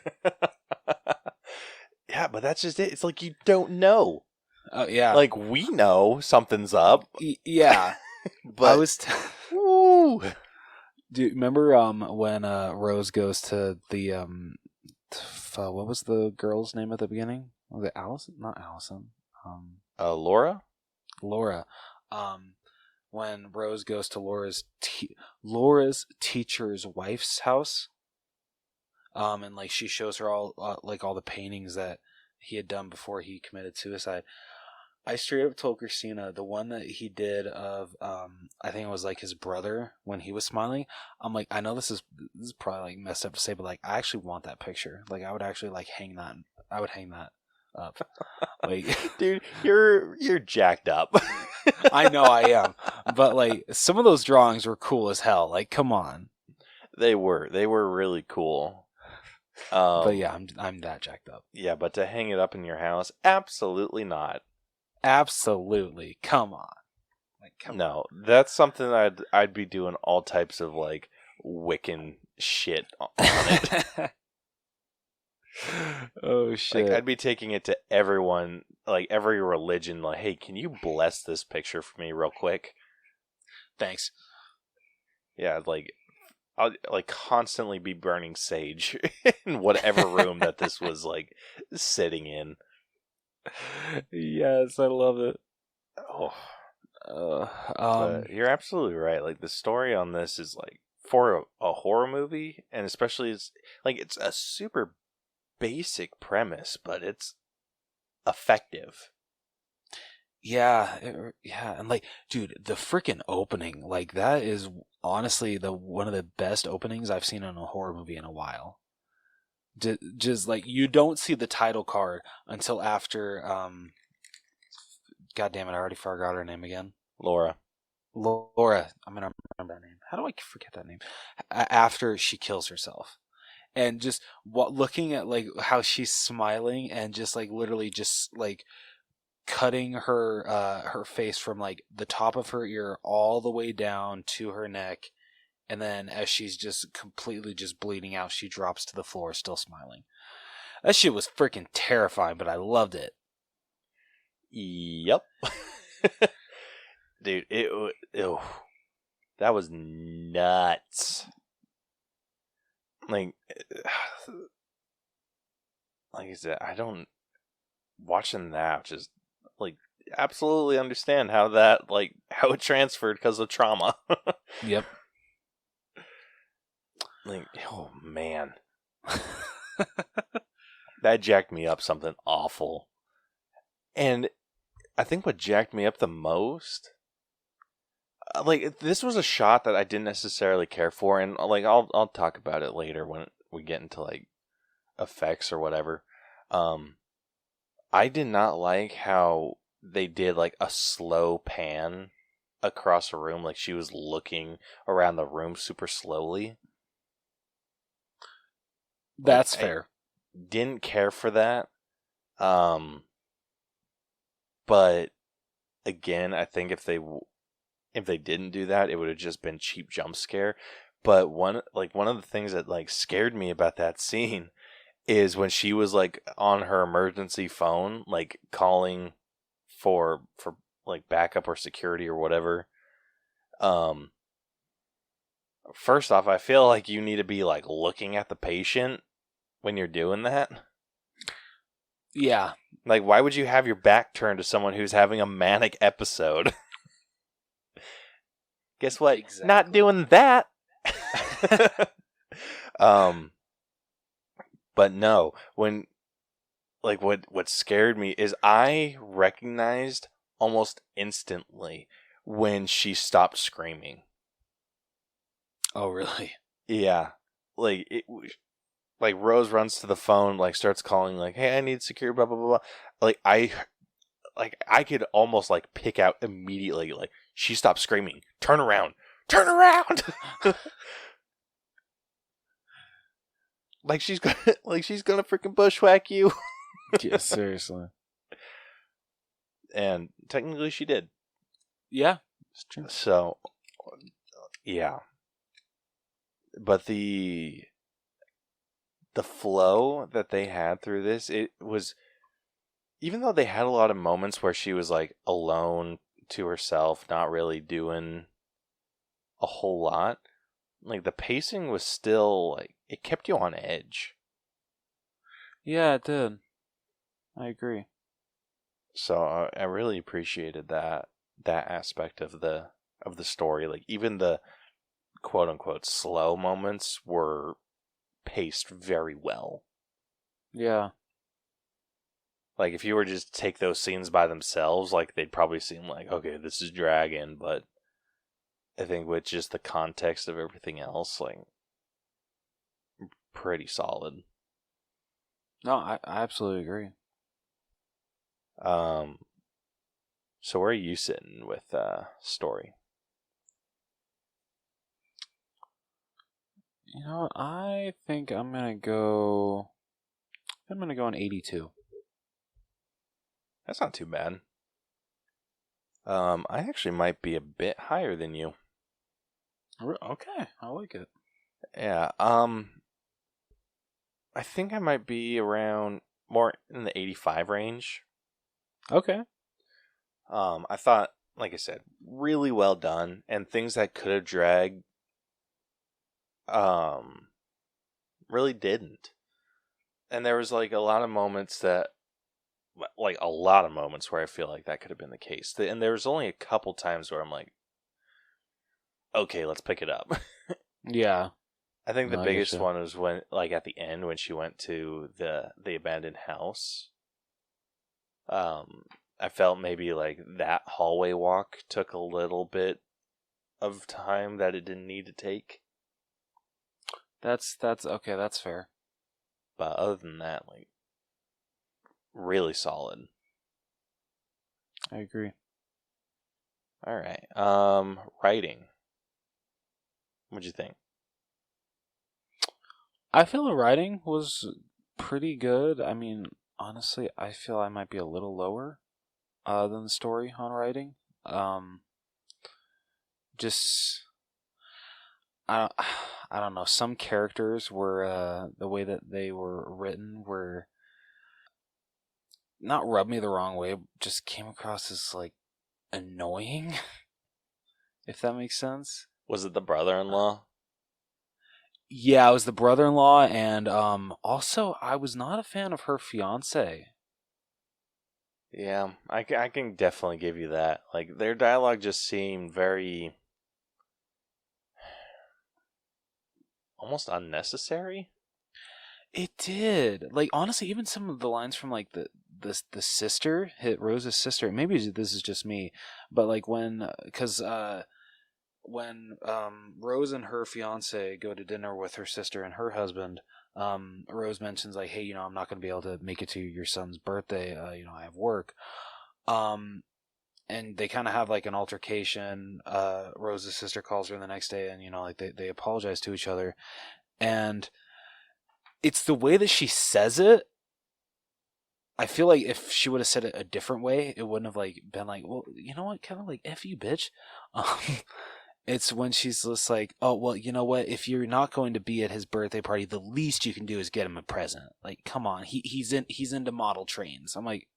Yeah, but that's just it. It's like you don't know. Oh, yeah. Like, we know something's up. Yeah. But I was... Woo! Do you remember when Rose goes to the... what was the girl's name at the beginning? Was it Allison? Not Allison. Laura? Laura. When Rose goes to Laura's teacher's wife's house, and like she shows her all like all the paintings that he had done before he committed suicide. I straight up told Christina the one that he did of I think it was like his brother when he was smiling. I'm like, I know this is probably like messed up to say, but like I actually want that picture. Like I would actually like hang that. I would hang that up. Like, dude, you're jacked up. I know I am, but like some of those drawings were cool as hell. Like, come on. They were really cool. But yeah, I'm that jacked up. Yeah, but to hang it up in your house, absolutely not. Absolutely, come on. Like, come on. That's something I'd be doing all types of like Wiccan shit on it. Oh shit! Like, I'd be taking it to everyone, like every religion. Like, hey, can you bless this picture for me real quick? Thanks. Yeah, like I'll like constantly be burning sage in whatever room that this was like sitting in. Yes, I love it. But you're absolutely right. Like the story on this is like for a horror movie, and especially it's a super basic premise, but it's effective. Yeah, and like, dude, the freaking opening, like that is honestly one of the best openings I've seen in a horror movie in a while. Just like you don't see the title card until after. God damn it! I already forgot her name again. Laura. I'm gonna remember that name. How do I forget that name? After she kills herself, and just looking at like how she's smiling and just like literally just like cutting her face from like the top of her ear all the way down to her neck, and then as she's just completely just bleeding out, she drops to the floor, still smiling. That shit was freaking terrifying, but I loved it. Yep. Dude, that was nuts. Like I said, watching that just like absolutely understand how it transferred because of trauma. Yep. Like, oh man. That jacked me up something awful. And I think what jacked me up the most, like, this was a shot that I didn't necessarily care for, and like I'll talk about it later when we get into like effects or whatever. I did not like how they did like a slow pan across a room, like she was looking around the room super slowly. That's like, fair. I didn't care for that. But again, I think if they didn't do that, it would have just been cheap jump scare. But one of the things that like scared me about that scene is when she was like on her emergency phone, like calling for like backup or security or whatever. First off, I feel like you need to be like looking at the patient when you're doing that. Yeah. Like, why would you have your back turned to someone who's having a manic episode? Guess what? Exactly. Not doing that. But no, when like what scared me is I recognized almost instantly when she stopped screaming. Oh, really? Yeah. Like like Rose runs to the phone, like starts calling like, "Hey, I need security, blah blah blah blah." I could almost like pick out immediately like she stopped screaming. Turn around. Turn around. like she's gonna freaking bushwhack you. Yeah, seriously. And technically she did. Yeah, it's true. So yeah. But the flow that they had through this, it was, even though they had a lot of moments where she was like alone to herself, not really doing a whole lot, like the pacing was still like, it kept you on edge. Yeah, it did. I agree. So I really appreciated that aspect of the story. Like even the quote unquote slow moments were paced very well. Yeah. Like if you were just to take those scenes by themselves, like they'd probably seem like, okay, this is dragging, but I think with just the context of everything else, like pretty solid. No, I absolutely agree. So where are you sitting with story? You know, I think I'm gonna go an 82. That's not too bad. I actually might be a bit higher than you. Okay, I like it. Yeah. I think I might be around more in the 85 range. Okay. I thought, like I said, really well done, and things that could have dragged, really didn't. And there was like a lot of moments where I feel like that could have been the case. And there was only a couple times where I'm like, okay, let's pick it up. Yeah. I think the No, I biggest getcha. one was when, like at the end, when she went to the abandoned house. I felt maybe like that hallway walk took a little bit of time that it didn't need to take. That's okay, that's fair. But other than that, like, really solid. I agree. All right. Writing. What'd you think? I feel the writing was pretty good. I mean, honestly, I feel I might be a little lower. than the story on writing. Just I don't know. Some characters were the way that they were written were not rubbed me the wrong way. Just came across as like annoying, if that makes sense. Was it the brother-in-law? Yeah, it was the brother-in-law, and also I was not a fan of her fiance. Yeah, I can definitely give you that. Like, their dialogue just seemed very almost unnecessary. It did. Like, honestly, even some of the lines from like the sister, hit Rose's sister. Maybe this is just me, but like when Rose and her fiance go to dinner with her sister and her husband, Rose mentions like, hey, I'm not going to be able to make it to your son's birthday. I have work. And they kind of have like an altercation. Rose's sister calls her the next day, and like they apologize to each other, and it's the way that she says it. I feel like if she would have said it a different way, it wouldn't have like been like, well, you know what, kind of like F you, bitch. It's when she's just like, oh, well, you know what? If you're not going to be at his birthday party, the least you can do is get him a present. Like, come on, he's into model trains. I'm like,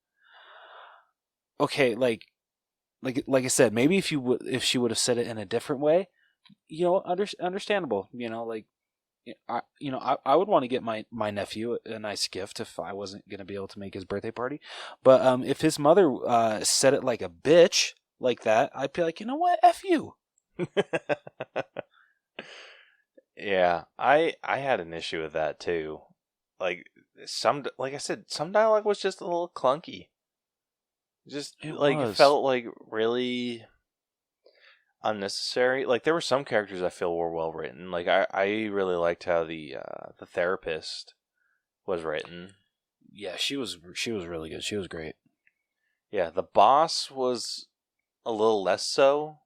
okay, like I said, maybe if she would have said it in a different way, understandable. I would want to get my nephew a nice gift if I wasn't going to be able to make his birthday party. But if his mother said it like a bitch like that, I'd be like, you know what, F you. Yeah, I had an issue with that too. Like I said, some dialogue was just a little clunky. It felt like really unnecessary. Like, there were some characters I feel were well written. Like, I really liked how the therapist was written. Yeah, she was really good. She was great. Yeah, the boss was a little less so.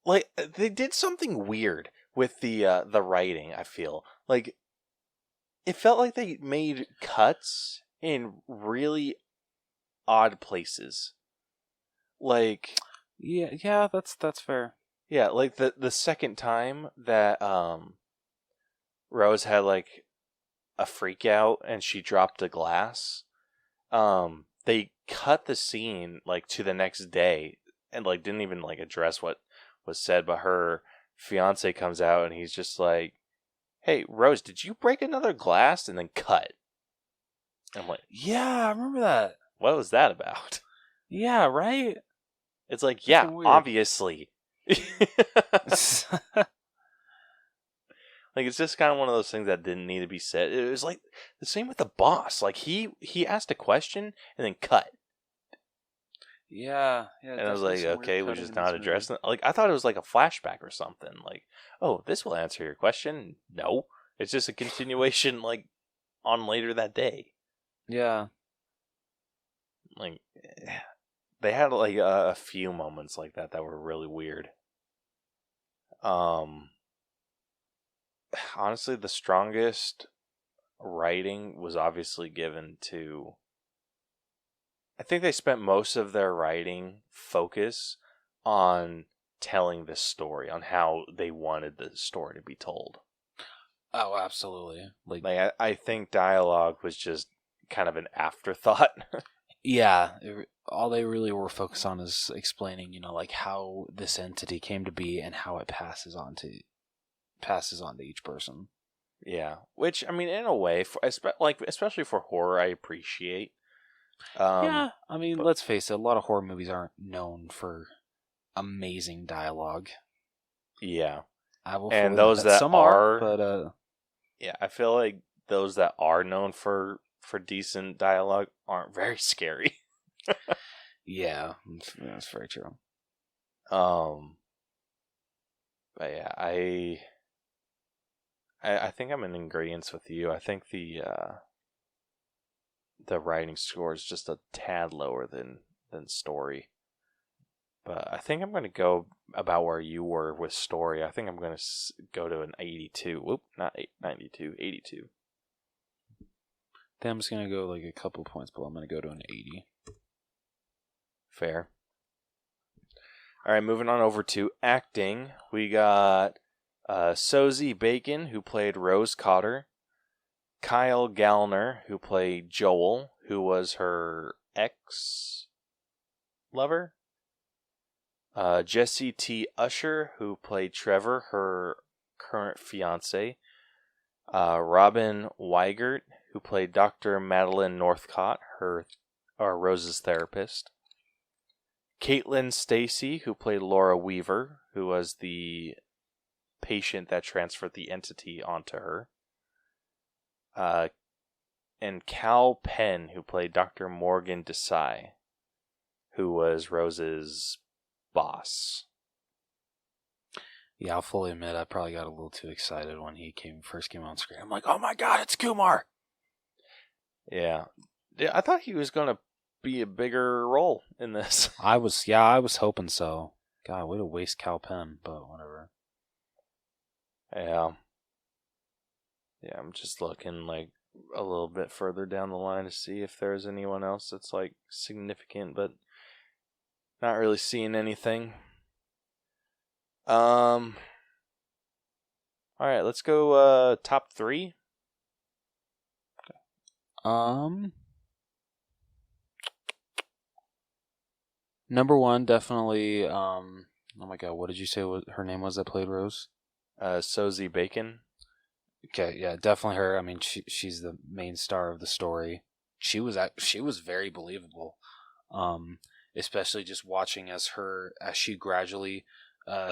Like, they did something weird with the writing, I feel. Like, it felt like they made cuts in really odd places. Like, yeah, that's fair. Yeah, like the second time that Rose had like a freak out and she dropped a glass, they cut the scene like to the next day and like didn't even like address what was said, but her fiance comes out and he's just like, "Hey, Rose, did you break another glass?" And then cut. I'm like, yeah, I remember that. What was that about? Yeah, right? It's like, yeah, obviously. Like, it's just kind of one of those things that didn't need to be said. It was like the same with the boss. Like, he asked a question and then cut. Yeah. And I was like, okay, we're just not addressing it. Like, I thought it was like a flashback or something. Like, oh, this will answer your question. No, it's just a continuation, like, on later that day. Yeah. Like, they had like a few moments like that were really weird. Honestly, the strongest writing was obviously given to... I think they spent most of their writing focus on telling this story, on how they wanted the story to be told. Oh, absolutely. Like I think dialogue was just kind of an afterthought. Yeah, all they really were focused on is explaining, like how this entity came to be and how it passes on to each person. Yeah, which, I mean, in a way, especially for horror, I appreciate. Yeah, I mean, let's face it, a lot of horror movies aren't known for amazing dialogue. Yeah, I will. And those that some are, but yeah, I feel like those that are known for decent dialogue aren't very scary. Yeah, that's very true. But yeah, I think I'm in agreement with you. I think the writing score is just a tad lower than story. But I think I'm going to go about where you were with story. I think I'm going to go to an 82. Whoop, not 92, 82. Then I'm just going to go like a couple points below. I'm going to go to an 80. Fair. All right, moving on over to acting. We got Sosie Bacon, who played Rose Cotter. Kyle Gallner, who played Joel, who was her ex-lover. Jesse T. Usher, who played Trevor, her current fiance. Robin Weigert, who played Dr. Madeline Northcott, Rose's therapist. Caitlin Stacy, who played Laura Weaver, who was the patient that transferred the entity onto her. And Cal Penn, who played Dr. Morgan Desai, who was Rose's boss. Yeah, I'll fully admit I probably got a little too excited when he first came on screen. I'm like, oh my god, it's Kumar! Yeah, I thought he was going to be a bigger role in this. I was hoping so. God, way to waste Cal Penn, but whatever. Yeah, I'm just looking like a little bit further down the line to see if there's anyone else that's like significant, but not really seeing anything. All right, let's go top 3. Number 1, definitely. Oh my god, what did you say her name was that played Rose? Sosie Bacon. Okay, yeah, definitely her. I mean, she's the main star of the story. She was very believable. Especially just watching as she gradually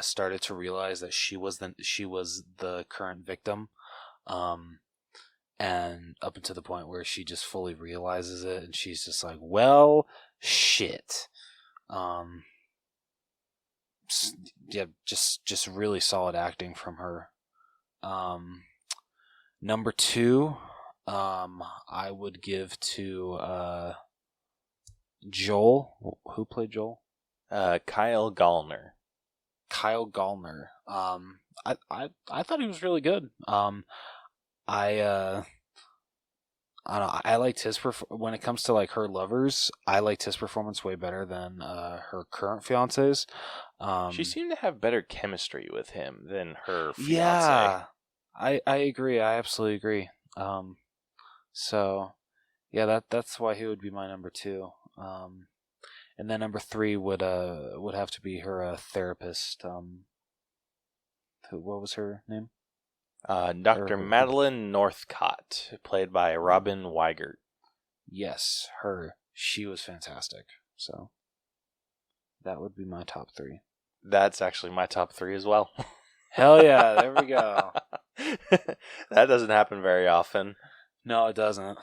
started to realize that she was the current victim, and up until the point where she just fully realizes it, and she's just like, well, shit. Yeah, just really solid acting from her. Number 2, I would give to Joel. Who played Joel? Kyle Gallner. Kyle Gallner. I thought he was really good. I don't know. I liked his when it comes to like her lovers. I liked his performance way better than her current fiance's. She seemed to have better chemistry with him than her fiance. Yeah, I agree. I absolutely agree. So yeah, that's why he would be my number 2. And then number 3 would have to be her therapist. What was her name? Dr. Madeline Northcott, played by Robin Weigert. Yes, her. She was fantastic. So that would be my top 3. That's actually my top 3 as well. Hell yeah, there we go. That doesn't happen very often. No, it doesn't.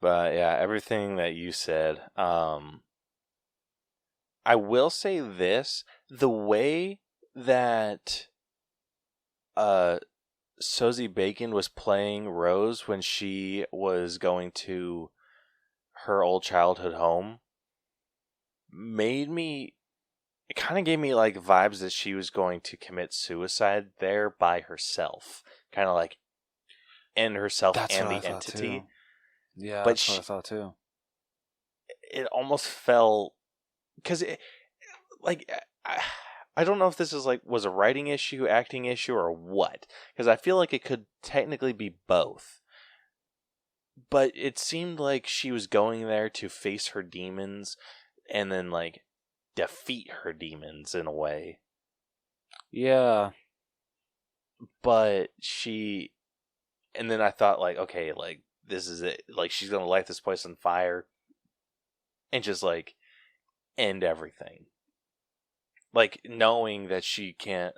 But yeah, everything that you said. I will say this. The way that Sosie Bacon was playing Rose when she was going to her old childhood home it kind of gave me like vibes that she was going to commit suicide there by herself, kind of like end herself and the entity. Yeah, but that's what I thought too. It almost felt because I don't know if this was a writing issue, acting issue, or what. Because I feel like it could technically be both. But it seemed like she was going there to face her demons and then, like, defeat her demons in a way. Yeah. But and then I thought, like, okay, like, this is it. Like, she's going to light this place on fire and just, like, end everything. Like, knowing that she can't,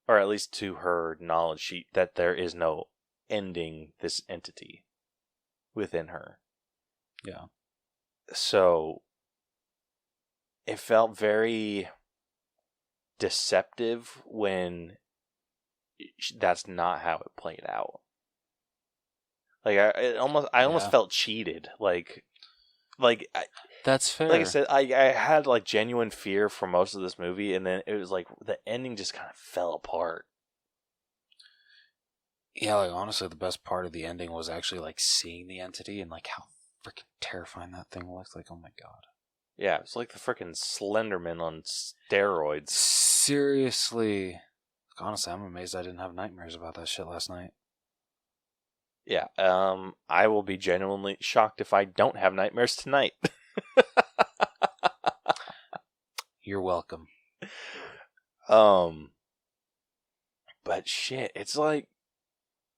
or at least to her knowledge, that there is no ending this entity within her. Yeah. So, it felt very deceptive when that's not how it played out. Like, I almost felt cheated. That's fair. Like I said, I had like genuine fear for most of this movie, and then it was like the ending just kind of fell apart. Yeah, like honestly, the best part of the ending was actually like seeing the entity and like how freaking terrifying that thing looked. Like, oh my god. Yeah, it's like the frickin' Slenderman on steroids. Seriously. Honestly, I'm amazed I didn't have nightmares about that shit last night. Yeah, I will be genuinely shocked if I don't have nightmares tonight. You're welcome. But shit, it's like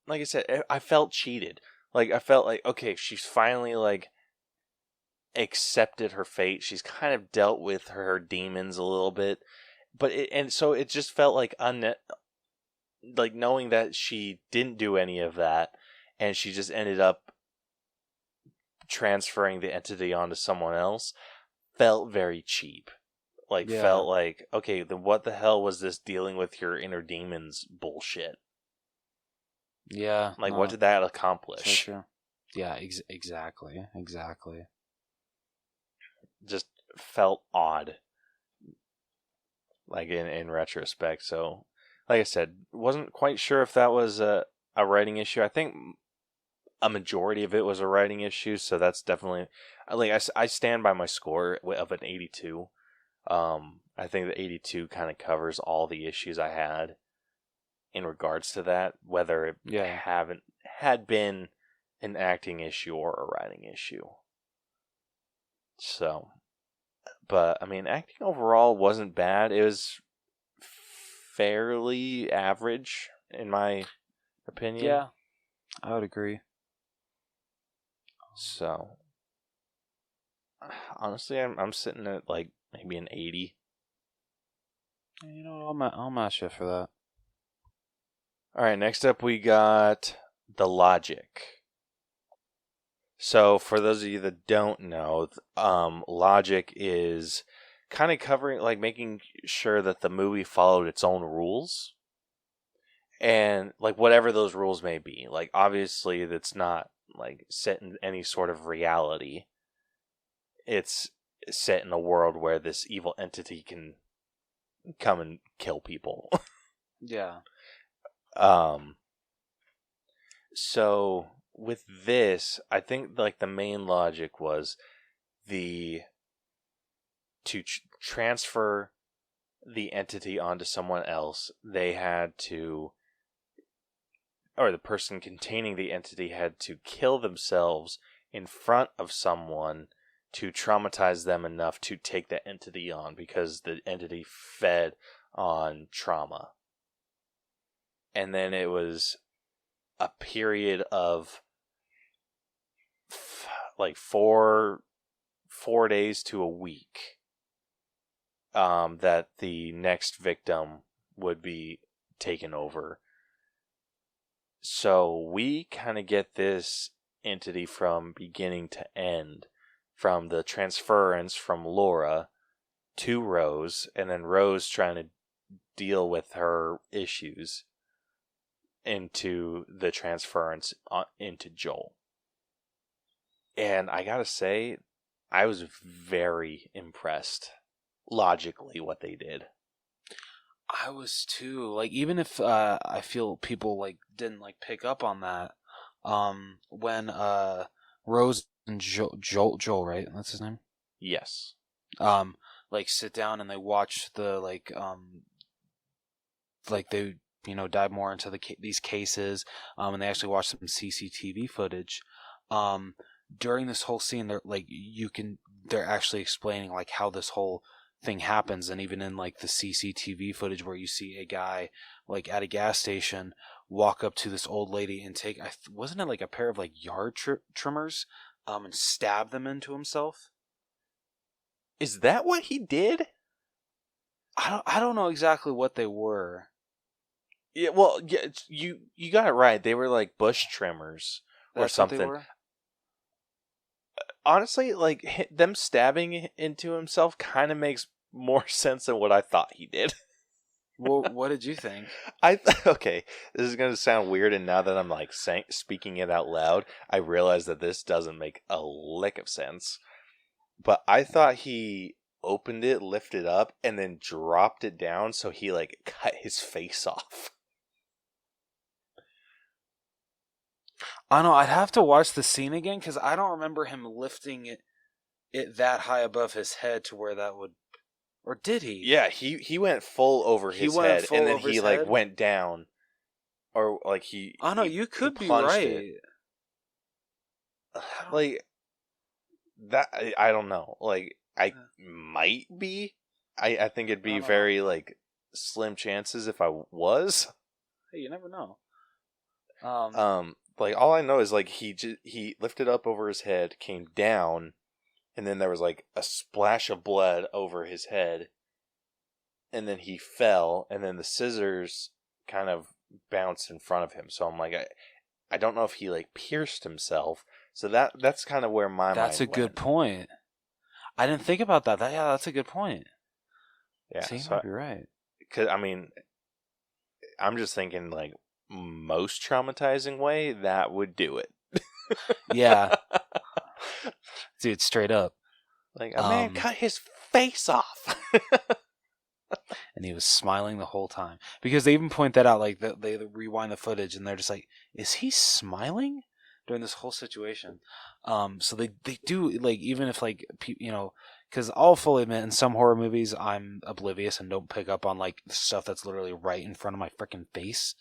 I said, I felt cheated. Like, I felt like, okay, she's finally, like, accepted her fate. She's kind of dealt with her demons a little bit. But so it just felt like like knowing that she didn't do any of that, and she just ended up transferring the entity onto someone else, felt very cheap. Like, felt like, okay, then what the hell was this dealing with your inner demons bullshit? Yeah. Like, what did that accomplish? Sure. Yeah, exactly. Just felt odd. Like, in retrospect. So, like I said, wasn't quite sure if that was a writing issue. I think a majority of it was a writing issue, so that's definitely... Like, I stand by my score of an 82. I think the 82 kind of covers all the issues I had in regards to that, whether it had been an acting issue or a writing issue. So, but I mean, acting overall wasn't bad. It was fairly average, in my opinion. Yeah, I would agree. So, honestly, I'm sitting at like maybe an 80. You know, I'll match you for that. All right, next up we got The Logic. So, for those of you that don't know, Logic is kind of covering, like, making sure that the movie followed its own rules. And, like, whatever those rules may be. Like, obviously, that's not, like, set in any sort of reality. It's set in a world where this evil entity can come and kill people. Yeah. So with this, I think like the main logic was to transfer the entity onto someone else. They had to, or the person containing the entity had to kill themselves in front of someone to traumatize them enough to take the entity on, because the entity fed on trauma. And then it was a period of like 4 days to a week that the next victim would be taken over. So we kind of get this entity from beginning to end, from the transference from Laura to Rose, and then Rose trying to deal with her issues into the transference into Joel. And I gotta say, I was very impressed logically what they did. I was too. Like, even if I feel people like didn't like pick up on that, when Rose and Joel, right? That's his name. Yes. Like sit down and they watch the like they dive more into these cases, and they actually watch some CCTV footage. During this whole scene, they're actually explaining like how this whole thing happens, and even in like the CCTV footage where you see a guy like at a gas station walk up to this old lady and take, wasn't it like a pair of like yard trimmers, and stab them into himself? Is that what he did? I don't know exactly what they were. Yeah, well, yeah, you got it right. They were like bush trimmers or something. What they were? Honestly, like them stabbing into himself kind of makes more sense than what I thought he did. Well, what did you think? Okay, this is going to sound weird, and now that I'm like speaking it out loud, I realize that this doesn't make a lick of sense. But I thought he opened it, lifted up, and then dropped it down, so he like cut his face off. I know, I'd have to watch the scene again because I don't remember him lifting it it that high above his head to where that would, or did he? Yeah, he went full over his head, and then he like went down, or like he. Oh no, you could be right. Like that, I don't know. Like I might be. I think it'd be very like slim chances if I was. Hey, you never know. Like all I know is like he lifted up over his head, came down, and then there was like a splash of blood over his head, and then he fell, and then the scissors kind of bounced in front of him. So I'm like, I don't know if he like pierced himself. So that's kind of where my mind went. That's a good point. I didn't think about that. That's a good point. Yeah, so you might be right. Because I mean, I'm just thinking like most traumatizing way that would do it. Yeah, dude, straight up. Like a man cut his face off. And he was smiling the whole time. Because they even point that out, like, they rewind the footage, and they're just like, is he smiling during this whole situation? So they do, like, even if, like, you know, because I'll fully admit, in some horror movies, I'm oblivious and don't pick up on, like, stuff that's literally right in front of my freaking face.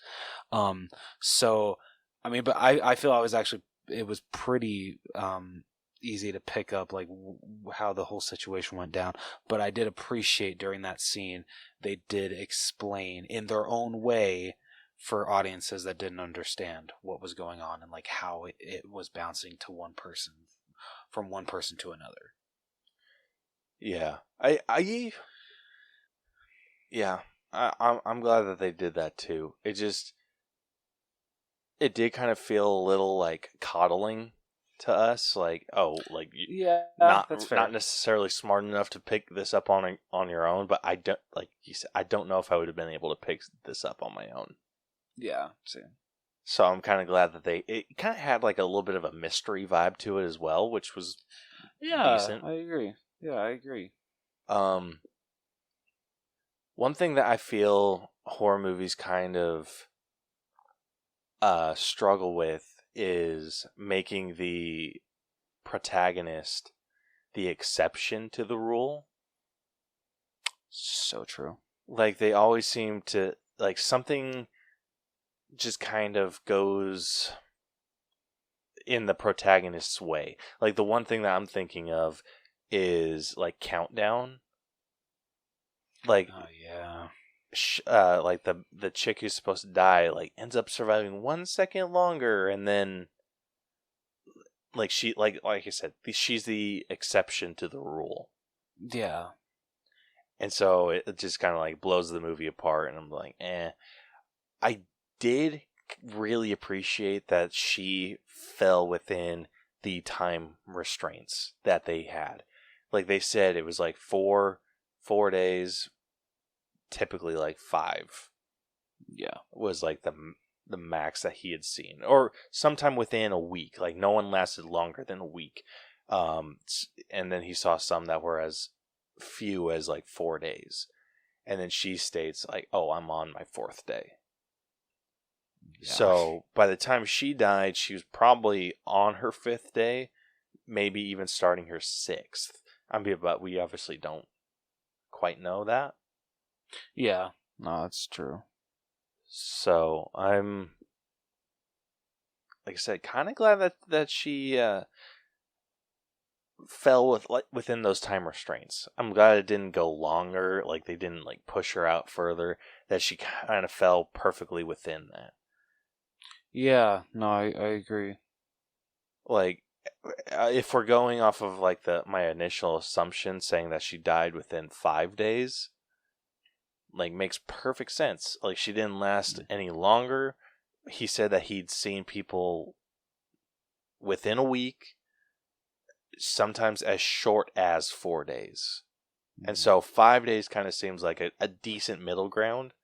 So, I mean, but I feel it was pretty, easy to pick up like how the whole situation went down, but I did appreciate during that scene they did explain in their own way for audiences that didn't understand what was going on and like how it was bouncing to one person from one person to another. Yeah, I'm glad that they did that too. It did kind of feel a little like coddling to us, like, oh, like, yeah, that's fair. Not necessarily smart enough to pick this up on your own, but I don't, like you said, I don't know if I would have been able to pick this up on my own. Yeah, same. So I'm kind of glad that it kind of had like a little bit of a mystery vibe to it as well, which was decent. I agree. Yeah, I agree. One thing that I feel horror movies kind of struggle with is making the protagonist the exception to the rule. So true. Like they always seem to like something just kind of goes in the protagonist's way. Like the one thing that I'm thinking of is like Countdown. Like, oh yeah. Like the chick who's supposed to die like ends up surviving 1 second longer, and then like she like I said, she's the exception to the rule. Yeah. And so it just kind of like blows the movie apart, and I'm like, I did really appreciate that she fell within the time restraints that they had. Like they said, it was like 4 days. Typically like 5 was like the max that he had seen, or sometime within a week. Like no one lasted longer than a week, and then he saw some that were as few as like 4 days, and then she states like, oh, I'm on my 4th day. So by the time she died, she was probably on her 5th day, maybe even starting her 6th. But we obviously don't quite know that. Yeah, no, that's true. So I'm, like I said, kind of glad that she fell within those time restraints. I'm glad it didn't go longer. Like they didn't like push her out further. That she kind of fell perfectly within that. Yeah, no, I agree. Like, if we're going off of like my initial assumption, saying that she died within 5 days. Like makes perfect sense. Like she didn't last any longer. He said that he'd seen people within a week, sometimes as short as 4 days. And so 5 days kind of seems like a decent middle ground.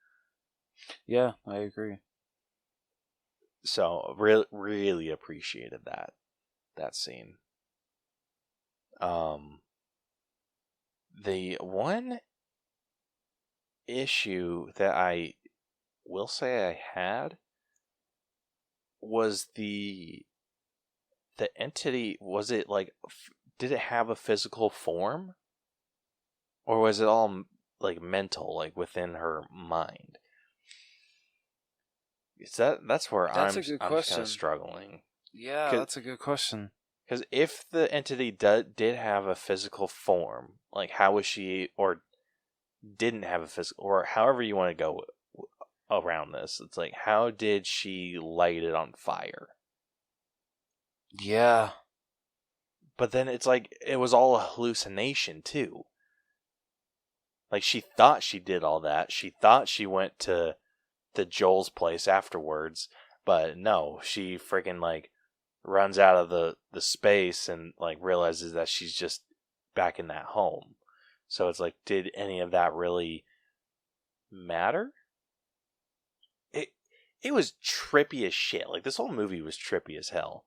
Yeah, I agree. So really appreciated that scene. The one issue that I will say I had was the entity. Was it like did it have a physical form? Or was it all like mental, like within her mind? That's where That's I'm a good kind question. of struggling. Yeah, that's a good question. Because if the entity did have a physical form, like how was she, or didn't have a physical, or however you want to go around this, it's like, how did she light it on fire? Yeah. But then it's like, it was all a hallucination too. Like, she thought she did all that. She thought she went to Joel's place afterwards, but no, she freaking like runs out of the space and like realizes that she's just back in that home. So it's like, did any of that really matter? It was trippy as shit. Like, this whole movie was trippy as hell.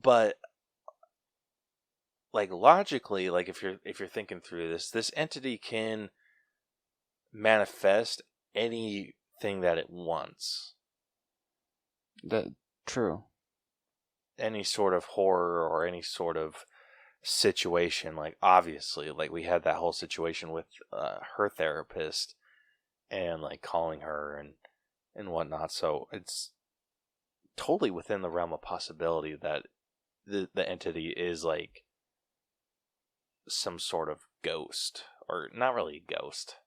But like, logically, like, if you're thinking through this entity can manifest anything that it wants. That true. Any sort of horror or any sort of situation, like, obviously, like, we had that whole situation with her therapist and like calling her and whatnot. So it's totally within the realm of possibility that the entity is like some sort of ghost, or not really a ghost.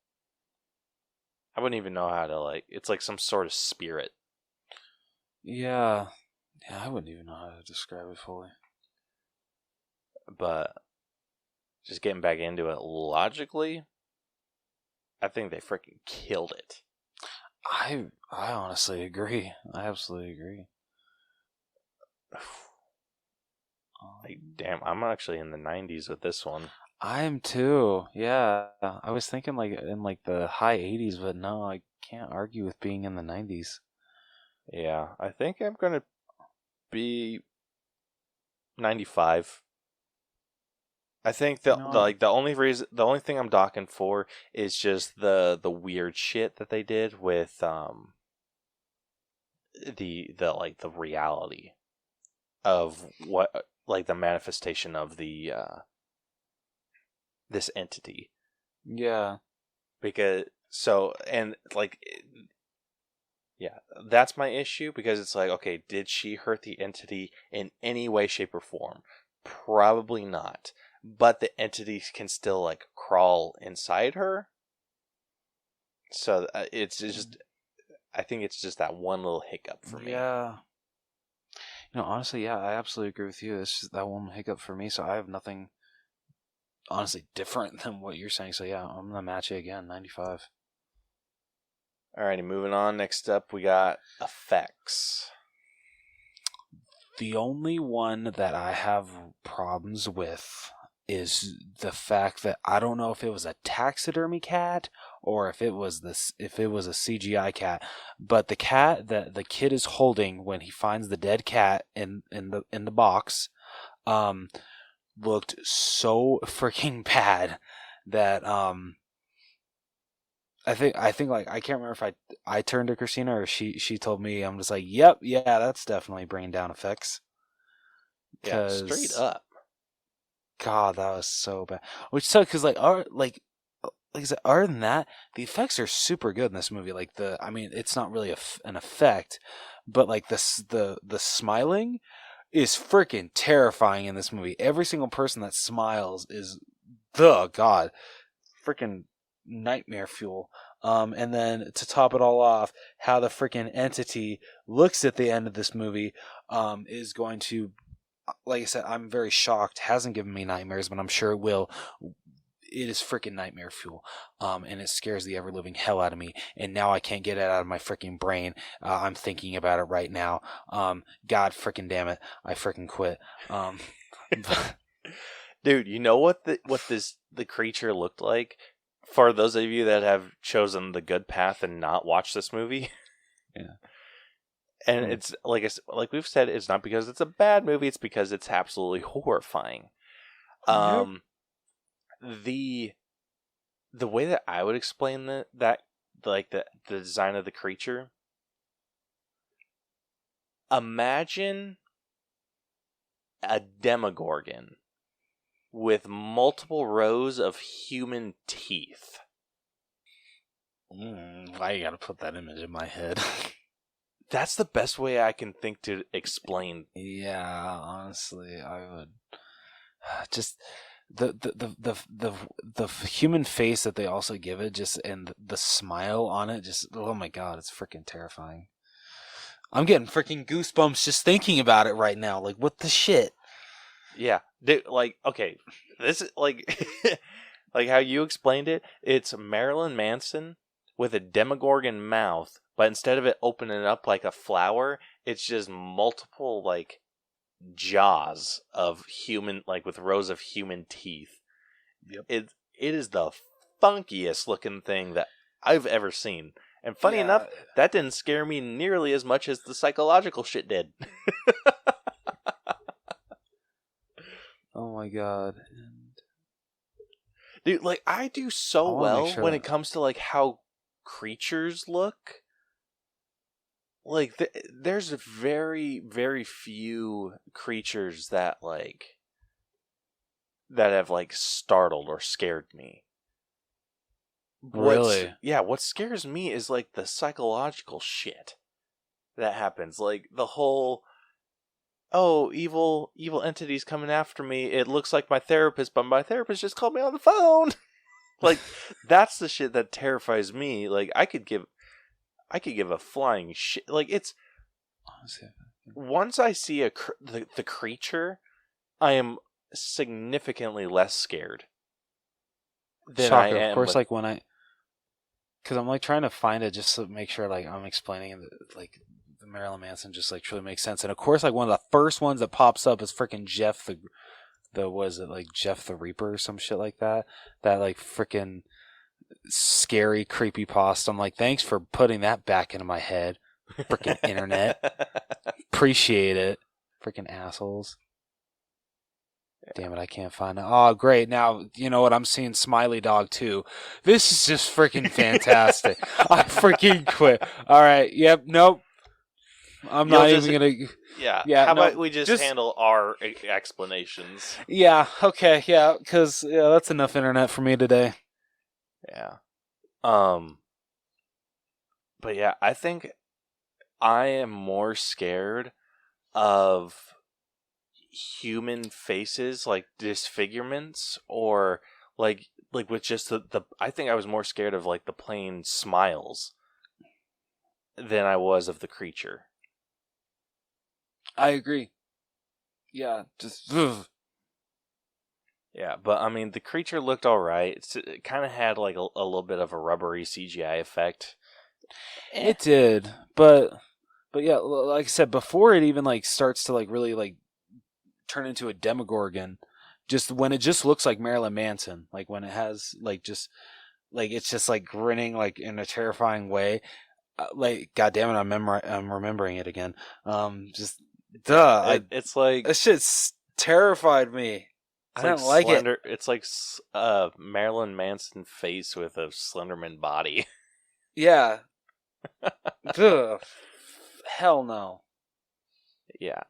I wouldn't even know how to, like, it's like some sort of spirit. Yeah. Yeah, I wouldn't even know how to describe it fully. But just getting back into it logically, I think they freaking killed it. I honestly agree. I absolutely agree. Like, damn, I'm actually in the 90s with this one. I am too. Yeah. I was thinking like in like the high 80s, but no, I can't argue with being in the 90s. Yeah, I think I'm going to be 95. I think the only thing I'm docking for is just the weird shit that they did with the reality of what, like, the manifestation of the this entity. Yeah. Because yeah, that's my issue, because it's like, okay, did she hurt the entity in any way, shape, or form? Probably not. But the entity can still, like, crawl inside her. So it's just, I think it's just that one little hiccup for me. Yeah. Honestly, yeah, I absolutely agree with you. It's just that one hiccup for me, so I have nothing, honestly, different than what you're saying. So yeah, I'm gonna match it again, 95. Alrighty, moving on. Next up, we got effects. The only one that I have problems with is the fact that I don't know if it was a taxidermy cat or if it was a CGI cat, but the cat that the kid is holding when he finds the dead cat in the box looked so freaking bad that I think like, I can't remember if I turned to Christina or she told me. I'm just like, yep, yeah, that's definitely bringing down effects. Yeah, straight up. God, that was so bad. Which sucks because like I said, other than that, the effects are super good in this movie. Like it's not really an effect, but like the smiling is freaking terrifying in this movie. Every single person that smiles is God, freaking nightmare fuel. And then to top it all off, how the freaking entity looks at the end of this movie is going to, like I said, I'm very shocked. Hasn't given me nightmares, but I'm sure it will. It is freaking nightmare fuel, and it scares the ever-living hell out of me. And now I can't get it out of my freaking brain. I'm thinking about it right now. God freaking damn it, I freaking quit. Dude, you know what the creature looked like? For those of you that have chosen the good path and not watched this movie, yeah. And it's like we've said, it's not because it's a bad movie; it's because it's absolutely horrifying. The way that I would explain the design of the creature. Imagine a demogorgon with multiple rows of human teeth. Why you gotta put that image in my head? That's the best way I can think to explain. Yeah, honestly, I would just the human face that they also give it, just and the smile on it, just oh my god, it's freaking terrifying. I'm getting freaking goosebumps just thinking about it right now. Like, what the shit? Yeah, like, okay, this is like like how you explained it. It's Marilyn Manson with a demogorgon mouth, but instead of it opening up like a flower, it's just multiple like jaws of human, like with rows of human teeth. Yep. It is the funkiest looking thing that I've ever seen. And funny enough, that didn't scare me nearly as much as the psychological shit did. Oh my god. Dude, like, I do so well when it comes to, like, how creatures look. Like, there's very, very few creatures that, like, that have, like, startled or scared me. Really? Yeah, what scares me is, like, the psychological shit that happens. Like, the whole, oh, evil entities coming after me. It looks like my therapist, but my therapist just called me on the phone. Like, that's the shit that terrifies me. Like, I could give a flying shit. Like, it's, once I see the creature, I am significantly less scared than Shocker, I am. Of course, like when because I'm like trying to find it just to make sure like I'm explaining it, like the Marilyn Manson just like truly makes sense. And of course, like one of the first ones that pops up is freaking Jeff the was it like Jeff the Reaper or some shit like that? That like freaking scary creepypasta. I'm like, thanks for putting that back into my head. Freaking internet. Appreciate it. Freaking assholes. Damn it, I can't find it. Oh, great. Now, you know what? I'm seeing Smiley Dog, too. This is just freaking fantastic. I freaking quit. All right. Yep. Nope. I'm not even going to... Yeah. How about we just handle our explanations? Yeah. Okay. Yeah. Because that's enough internet for me today. Yeah. But yeah, I think I am more scared of human faces, like disfigurements, or like with just the I think I was more scared of like the plain smiles than I was of the creature. I agree. Yeah, just ugh. Yeah, but I mean the creature looked all right. It kind of had like a little bit of a rubbery CGI effect. It did, but yeah, like I said, before it even like starts to like really like turn into a demogorgon, just when it just looks like Marilyn Manson, like when it has like just like it's just like grinning like in a terrifying way, like god damn it, I'm remembering it again. Just duh, it's like that shit's terrified me. I don't like slender, it. It's like Marilyn Manson face with a Slenderman body. Yeah. Ugh. Hell no. Yeah.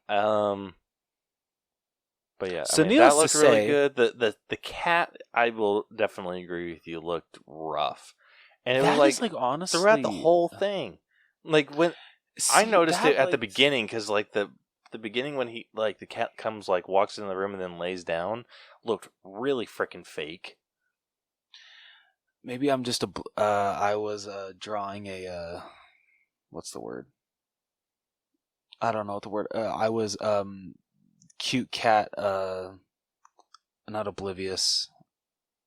But yeah, So I mean, needless that looked to really say, good. The cat, I will definitely agree with you, looked rough, and it was like honestly throughout the whole thing. Like when I noticed it at the beginning, because like the beginning when he like the cat comes like walks in the room and then lays down, looked really freaking fake. Maybe I'm just I was drawing a what's the word? I don't know what the word. I was cute cat. Not oblivious.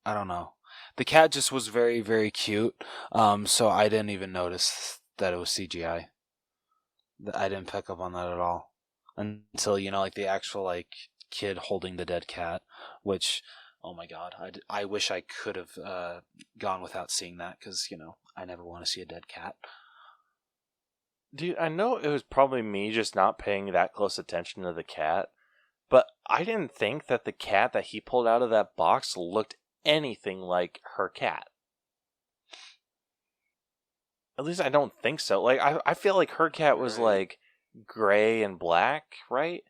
I don't know. The cat just was very, very cute. So I didn't even notice that it was CGI. I didn't pick up on that at all until like the actual like kid holding the dead cat, which oh my god, I wish I could have gone without seeing that because I never want to see a dead cat. Dude, I know it was probably me just not paying that close attention to the cat, but I didn't think that the cat that he pulled out of that box looked anything like her cat. At least I don't think so. Like, I feel like her cat was, like, gray and black, right?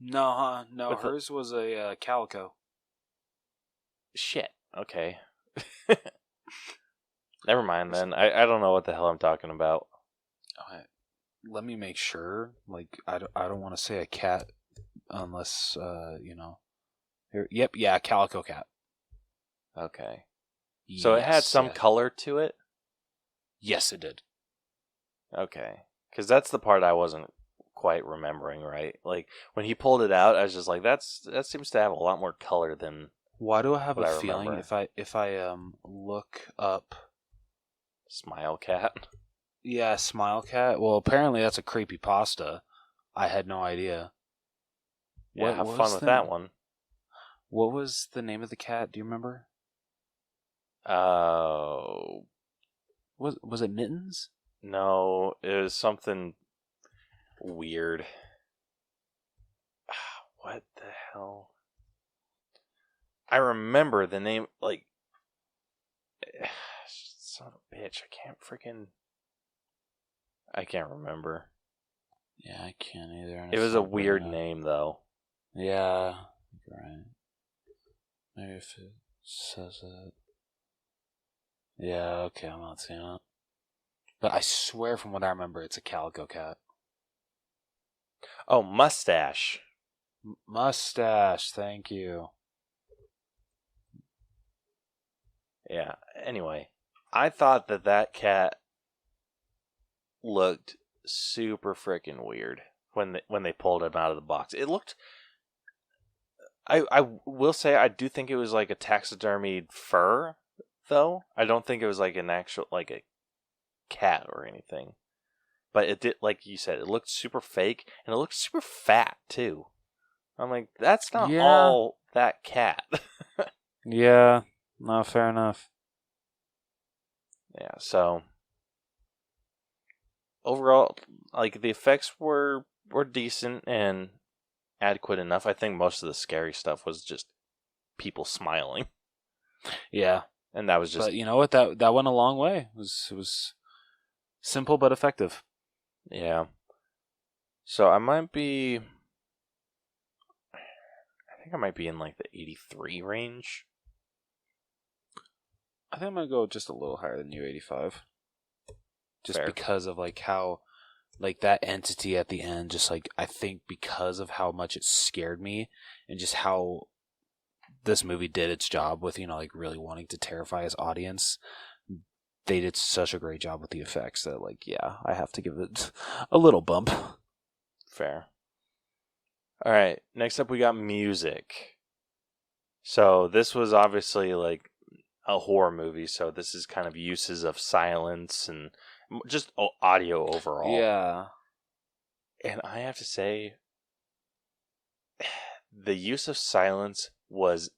No, no, hers was a calico. Shit. Okay. Never mind then. I don't know what the hell I'm talking about. Okay. Let me make sure. Like, I don't want to say a cat unless, Here, yep, yeah, calico cat. Okay. So it had some color to it? Yes, it did. Okay. Because that's the part I wasn't quite remembering, right? Like, when he pulled it out, I was just like, that seems to have a lot more color than Why do I have what a I feeling remember. if I look up Smile Cat? Yeah, Smile Cat. Well, apparently that's a creepy pasta. I had no idea. Yeah, have fun with that one. What was the name of the cat? Do you remember? Oh. Was it Mittens? No, it was something weird. What the hell? I remember the name, like... Son of a bitch, I can't remember. Yeah, I can't either. It was a weird name, though. Yeah, right. Maybe if it says it. Yeah, okay, I'm not seeing it. But I swear from what I remember, it's a calico cat. Oh, Mustache. Mustache, thank you. Yeah, anyway. I thought that cat looked super freaking weird when they pulled him out of the box. It looked... I will say I do think it was like a taxidermied fur, though. I don't think it was like an actual, like a cat or anything. But it did, like you said, it looked super fake, and it looked super fat, too. I'm like, that's not all that cat. Yeah, no, fair enough. Yeah, so... Overall, like, the effects were decent and adequate enough. I think most of the scary stuff was just people smiling. Yeah. And that was just... But you know what? That went a long way. It was simple but effective. Yeah. So I think I might be in like the 83 range. I think I'm going to go just a little higher than you, 85. Just Fair. Because of like how, like that entity at the end, just like, I think because of how much it scared me and just how this movie did its job with, like really wanting to terrify its audience. They did such a great job with the effects that, like, yeah, I have to give it a little bump. Fair. All right. Next up, we got music. So this was obviously like a horror movie. So this is kind of uses of silence and just audio overall. Yeah. And I have to say, the use of silence was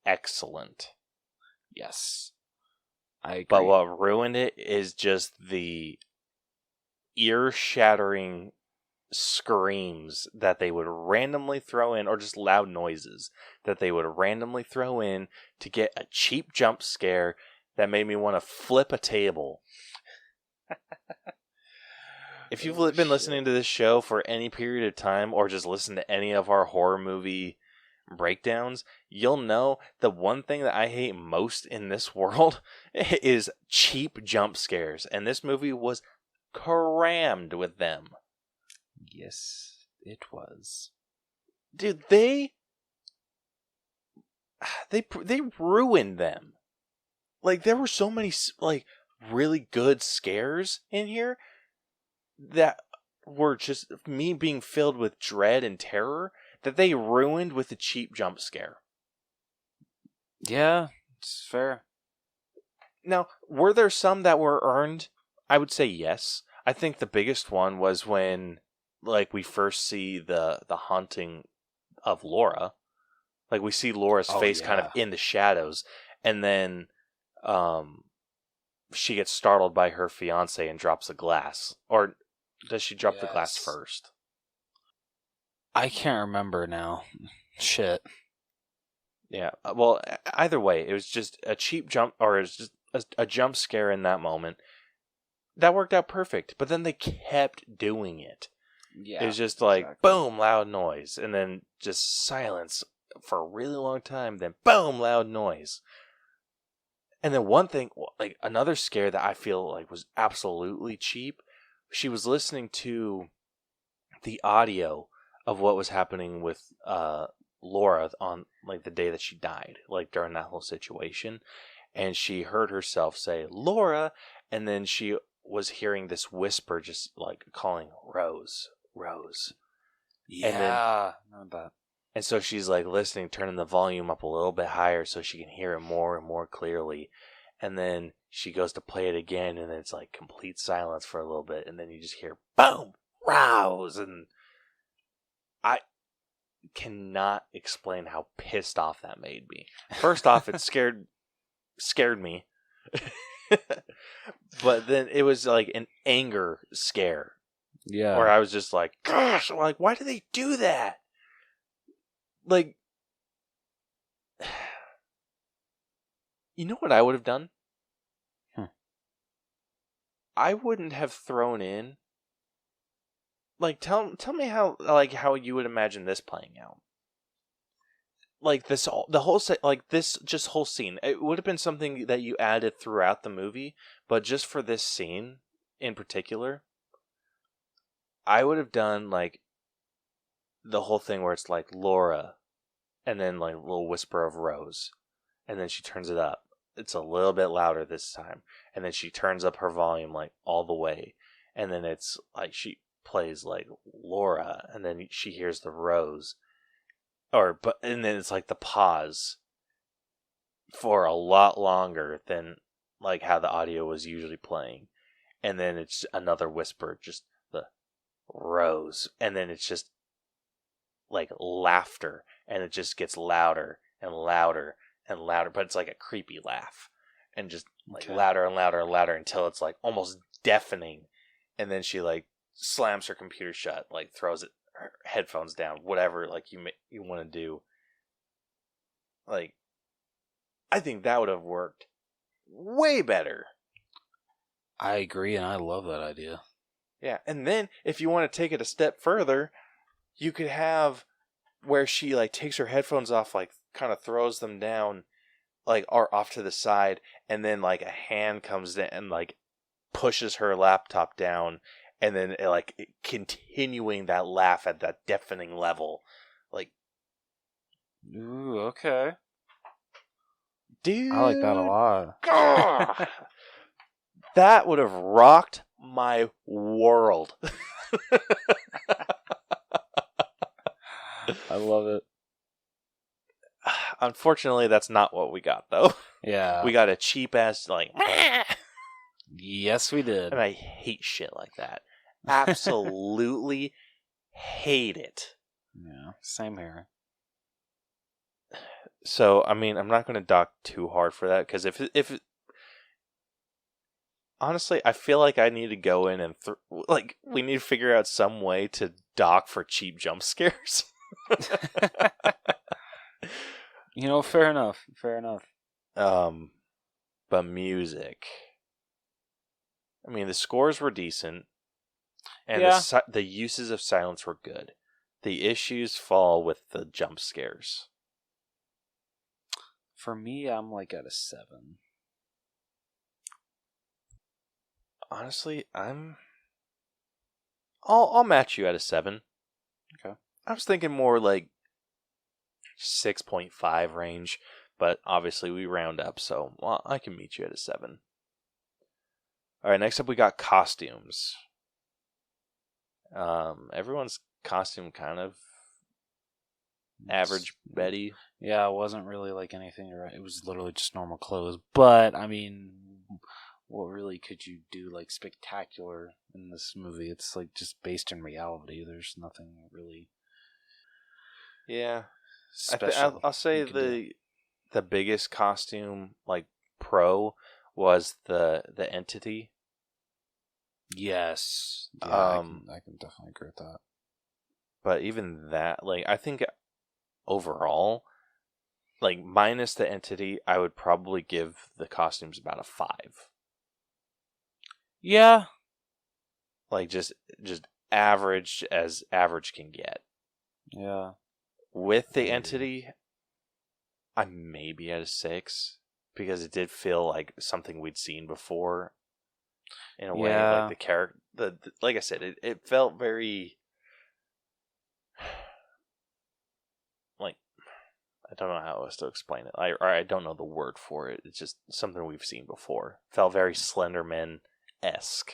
excellent. Yes. I agree. But what ruined it is just the ear-shattering screams that they would randomly throw in, or just loud noises that they would randomly throw in to get a cheap jump scare that made me want to flip a table. If you've been listening to this show for any period of time, or just listened to any of our horror movie breakdowns, you'll know the one thing that I hate most in this world is cheap jump scares, and this movie was crammed with them. Yes, it was. Dude, they ruined them. Like, there were so many like really good scares in here that were just me being filled with dread and terror that they ruined with a cheap jump scare. Yeah, it's fair. Now, were there some that were earned? I would say yes. I think the biggest one was when, like, we first see the haunting of Laura. Like, we see Laura's face kind of in the shadows, and then she gets startled by her fiancé and drops the glass. Or does she drop the glass first? I can't remember now. Shit. Yeah, well, either way, it was just a cheap jump, or it was just a jump scare in that moment. That worked out perfect, but then they kept doing it. Yeah. It was just like, boom, loud noise. And then just silence for a really long time. Then boom, loud noise. And then one thing, like another scare that I feel like was absolutely cheap. She was listening to the audio of what was happening with Laura on like the day that she died, like during that whole situation. And she heard herself say, Laura. And then she was hearing this whisper just like calling Rose, Rose. Yeah. Not bad. And so she's like listening, turning the volume up a little bit higher so she can hear it more and more clearly. And then she goes to play it again, and then it's like complete silence for a little bit. And then you just hear, boom, Rouse. And I cannot explain how pissed off that made me. First off, it scared me. But then it was like an anger scare. Yeah. Where I was just like, gosh, like, why do they do that? Like, you know what I would have done? I wouldn't have thrown in. Like, tell me how you would imagine this playing out. Like this, the whole like this, just whole scene. It would have been something that you added throughout the movie, but just for this scene in particular, I would have done like the whole thing where it's like Laura, and then like a little whisper of Rose, and then she turns it up. It's a little bit louder this time, and then she turns up her volume like all the way, and then it's like she plays like Laura, and then she hears the Rose, and then it's like the pause for a lot longer than like how the audio was usually playing, and then it's another whisper, just the Rose, and then it's just like laughter, and it just gets louder and louder and louder, but it's like a creepy laugh, and just like louder and louder and louder until it's like almost deafening, and then she like slams her computer shut, like throws her headphones down, whatever like you want to do. Like, I think that would have worked way better. I agree, and I love that idea. Yeah, and then if you want to take it a step further, you could have where she like takes her headphones off, like kind of throws them down, like or off to the side, and then like a hand comes in and like pushes her laptop down, and then continuing that laugh at that deafening level, like. Ooh, okay. Dude, I like that a lot. That would have rocked my world. I love it. Unfortunately, that's not what we got, though. Yeah. We got a cheap-ass, like... Yes, we did. And I hate shit like that. Absolutely hate it. Yeah, same here. So, I mean, I'm not going to dock too hard for that, because if honestly, I feel like I need to go in and we need to figure out some way to dock for cheap jump scares. You know, fair enough. But music. I mean, the scores were decent, and the uses of silence were good. The issues fall with the jump scares. For me, I'm like at a 7. Honestly, I'll match you at a 7. Okay. I was thinking more like 6.5 range, but obviously we round up, so I can meet you at a 7. All right, next up we got costumes. Everyone's costume kind of average Betty. Yeah, it wasn't really like anything. It was literally just normal clothes. But I mean, what really could you do like spectacular in this movie? It's like just based in reality. There's nothing really. Yeah, special. I'll say the biggest costume like pro was the entity. Yes. Yeah, I can definitely agree with that. But even that, like, I think overall, like, minus the entity, I would probably give the costumes about a 5. Yeah. Like, just average as average can get. Yeah. With the Entity, I maybe at a 6 because it did feel like something we'd seen before. In a way, like the character, like I said, it felt very like I don't know how else to explain it. I don't know the word for it. It's just something we've seen before. It felt very Slenderman-esque.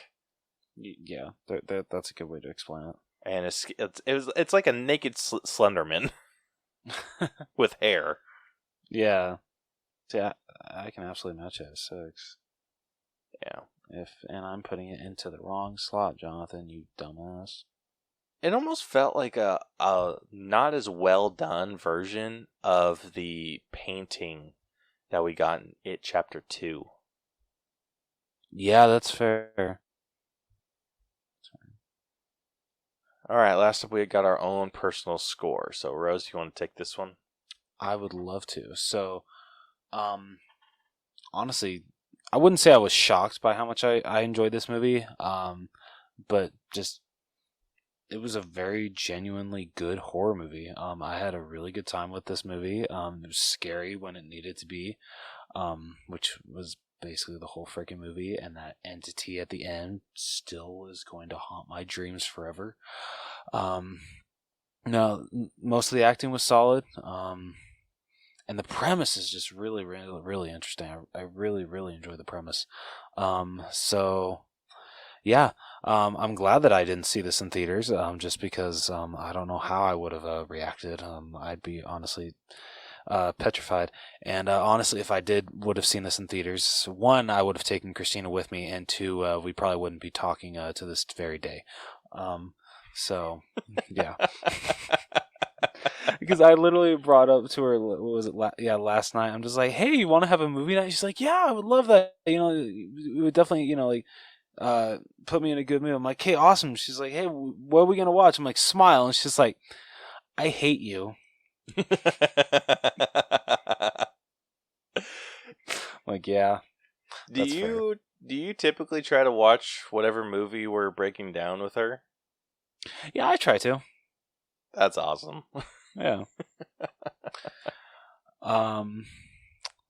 Yeah, that's a good way to explain it. And it's like a naked Slenderman with hair. Yeah. See, I can absolutely match it at 6. Yeah. And I'm putting it into the wrong slot, Jonathan, you dumbass. It almost felt like a not as well done version of the painting that we got in It Chapter 2. Yeah, that's fair. All right, last up we got our own personal score. So, Rose, you want to take this one? I would love to. So, honestly, I wouldn't say I was shocked by how much I enjoyed this movie, but just it was a very genuinely good horror movie. I had a really good time with this movie. It was scary when it needed to be, which was basically the whole freaking movie, and that entity at the end still is going to haunt my dreams forever. No, most of the acting was solid. And the premise is just really, really, really interesting. I really, really enjoy the premise. So, yeah, I'm glad that I didn't see this in theaters, just because I don't know how I would have reacted. I'd be honestly petrified. And honestly, if I would have seen this in theaters, 1, I would have taken Christina with me, and 2, we probably wouldn't be talking to this very day. So, yeah. Because I literally brought up to her, what was it? Last night. I'm just like, hey, you want to have a movie night? She's like, yeah, I would love that. It would definitely, put me in a good mood. I'm like, hey, awesome. She's like, hey, what are we gonna watch? I'm like, Smile, and she's like, I hate you. Like, yeah. Do you typically try to watch whatever movie we're breaking down with her? Yeah, I try to. That's awesome. Yeah.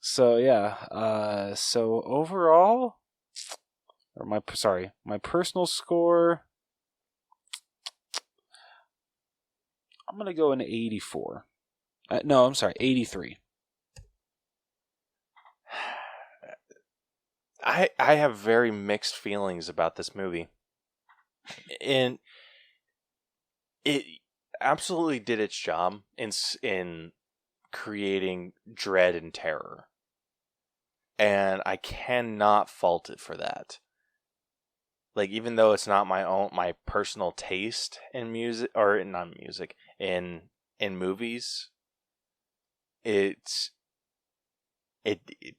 So yeah. So overall, my personal score, I'm gonna go an 84. No, I'm sorry, 83. I have very mixed feelings about this movie, and it absolutely did its job in creating dread and terror, and I cannot fault it for that. Like, even though it's not my personal taste in music, or not music, in movies, it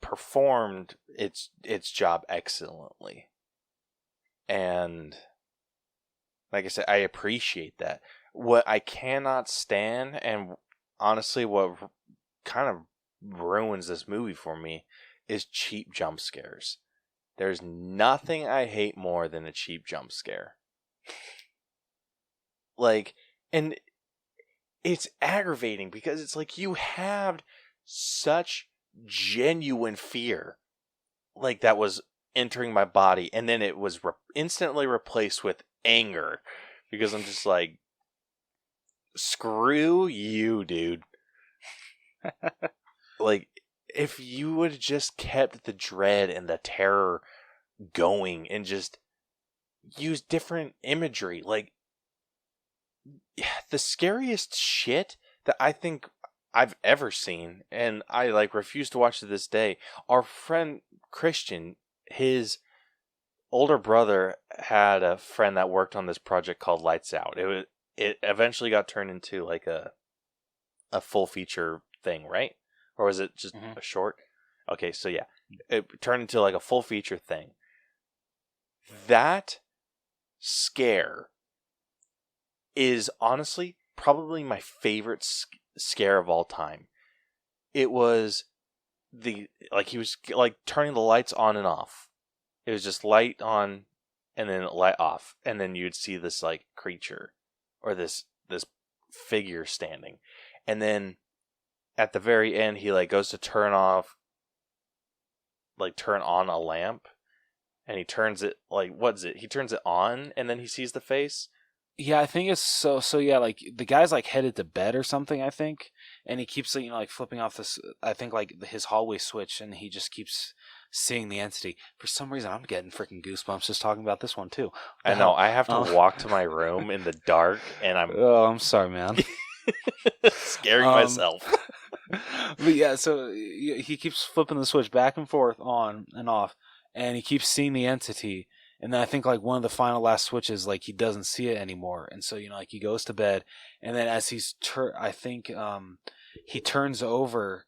performed its job excellently, and like I said, I appreciate that. What I cannot stand, and honestly what kind of ruins this movie for me, is cheap jump scares. There's nothing I hate more than a cheap jump scare. Like, and it's aggravating because it's like you have such genuine fear, like, that was entering my body, and then it was instantly replaced with anger, because I'm just like, screw you, dude. Like, if you would have just kept the dread and the terror going and just use different imagery, like, the scariest shit that I think I've ever seen, and I refuse to watch to this day, our friend Christian, his older brother had a friend that worked on this project called Lights Out. It eventually got turned into like a full feature thing, right? Or was it just a short? Okay, so yeah, it turned into like a full feature thing. That scare is honestly probably my favorite scare of all time. It was he was like turning the lights on and off. It was just light on, and then light off, and then you'd see this like creature or this figure standing, and then at the very end he like goes to turn on a lamp, and he turns it like he turns it on, and then he sees the face. Yeah, I think it's so yeah, like the guy's like headed to bed or something, I think, and he keeps like flipping off this, I think like his hallway switch, and he just keeps seeing the entity. For some reason I'm getting freaking goosebumps just talking about this one too. I know, I have to walk to my room in the dark, and I'm sorry, man. scaring myself. But yeah, so he keeps flipping the switch back and forth on and off, and he keeps seeing the entity. And then I think like one of the final last switches, like he doesn't see it anymore, and so like he goes to bed, and then as he's I think he turns over.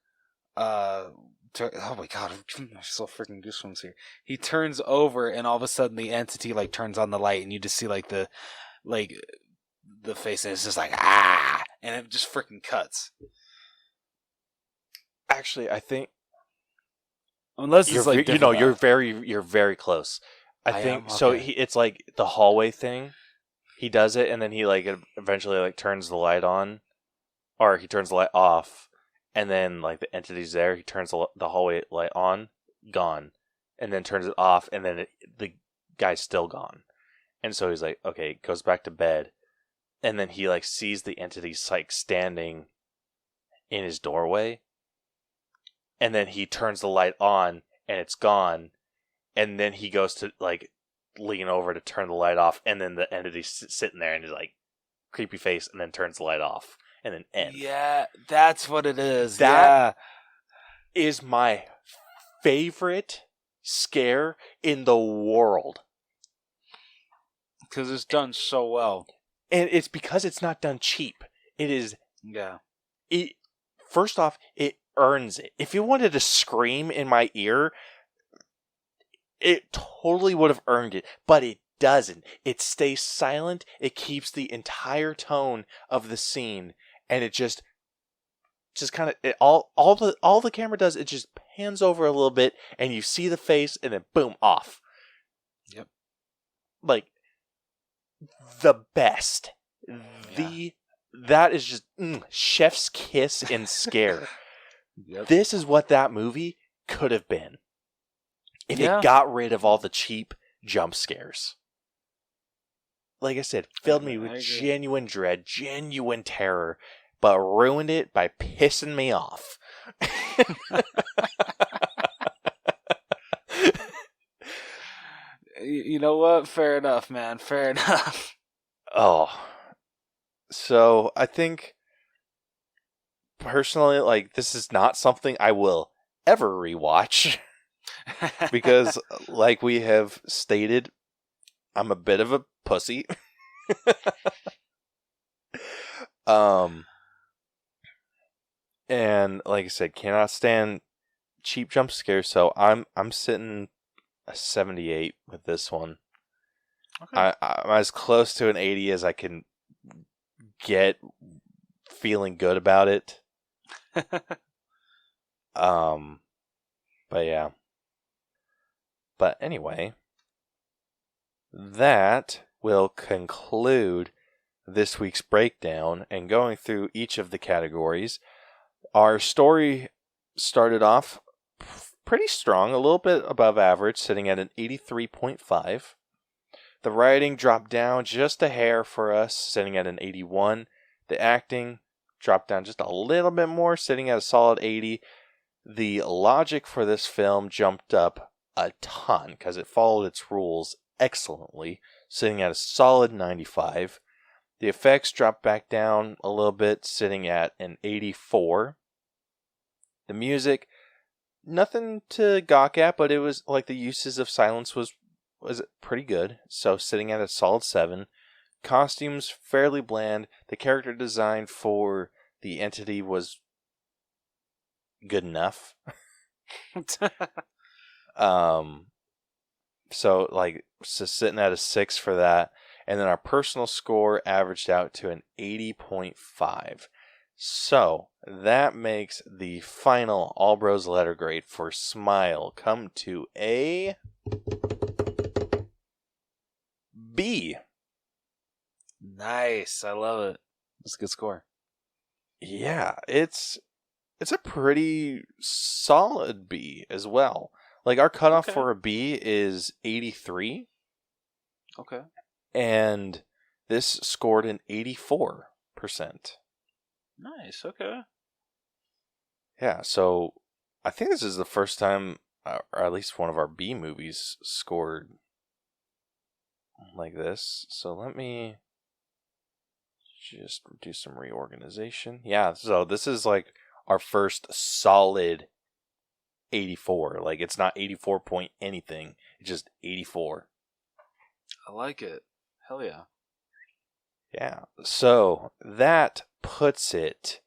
Oh my god, I'm so freaking goosebumps here. He turns over, and all of a sudden the entity like turns on the light, and you just see like the face, and it's just like and it just freaking cuts. Actually, I think unless it's like you're very close. I think so. Okay. It's like the hallway thing. He does it, and then he like eventually like turns the light on, or he turns the light off, and then like the entity's there. He turns the hallway light on, gone, and then turns it off, and then the guy's still gone. And so he's like, okay, goes back to bed, and then he like sees the entity like standing in his doorway, and then he turns the light on, and it's gone. And then he goes to, like, lean over to turn the light off, and then the entity's sitting there, and he's like, creepy face, and then turns the light off, and then ends. Yeah, that's what it is. That is my favorite scare in the world. Because it's done so well. And it's because it's not done cheap. It is... Yeah. First off, it earns it. If you wanted to scream in my ear... It totally would have earned it, but it doesn't. It stays silent. It keeps the entire tone of the scene, and it just kind of all the camera does. It just pans over a little bit, and you see the face, and then boom, off. Yep. Like the best. Yeah. That is just chef's kiss in scare. Yep. This is what that movie could have been. If it got rid of all the cheap jump scares. Like I said, filled me with genuine dread, genuine terror, but ruined it by pissing me off. You know what? Fair enough, man. Fair enough. Oh. So, I think, personally, like, this is not something I will ever rewatch. Because, like we have stated, I'm a bit of a pussy. And like I said, cannot stand cheap jump scares. So I'm sitting a 78 with this one. Okay. I'm as close to an 80 as I can get, feeling good about it. But yeah. But anyway, that will conclude this week's breakdown. And going through each of the categories, our story started off pretty strong, a little bit above average, sitting at an 83.5. The writing dropped down just a hair for us, sitting at an 81. The acting dropped down just a little bit more, sitting at a solid 80. The logic for this film jumped up a ton because it followed its rules excellently, sitting at a solid 95. The effects dropped back down a little bit, sitting at an 84. The music, nothing to gawk at, but it was like the uses of silence was pretty good, so sitting at a solid 7. Costumes fairly bland. The character design for the entity was good enough. So sitting at a 6 for that, and then our personal score averaged out to an 80.5. So that makes the final All Bros letter grade for Smile come to a B. Nice. I love it. That's a good score. Yeah, it's a pretty solid B as well. Like, our cutoff for a B is 83. Okay. And this scored an 84%. Nice. Okay. Yeah, so I think this is the first time, or at least one of our B movies scored like this. So let me just do some reorganization. Yeah, so this is like our first solid 84. Like, it's not 84 point anything. It's just 84. I like it. Hell yeah. Yeah. So that puts it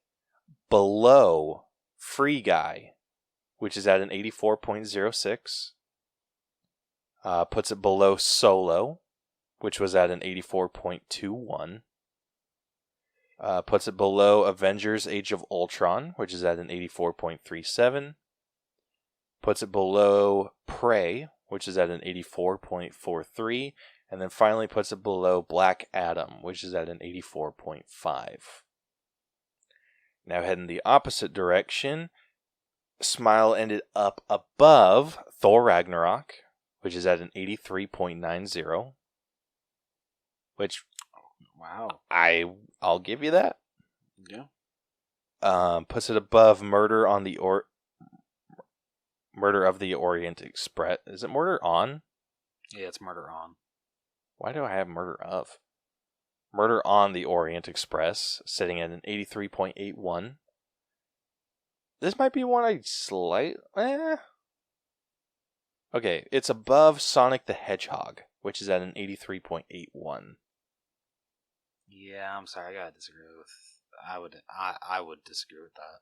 below Free Guy, which is at an 84.06. Puts it below Solo, which was at an 84.21. Puts it below Avengers Age of Ultron, which is at an 84.37. Puts it below Prey, which is at an 84.43. And then finally puts it below Black Adam, which is at an 84.5. Now heading the opposite direction, Smile ended up above Thor Ragnarok, which is at an 83.90. Which, wow, I'll give you that. Yeah. Puts it above Murder of the Orient Express. Is it Murder on? Yeah, it's Murder on. Why do I have Murder of? Murder on the Orient Express, sitting at an 83.81. This might be one I Okay, it's above Sonic the Hedgehog, which is at an 83.81. Yeah, I'm sorry, I gotta disagree with. I would disagree with that.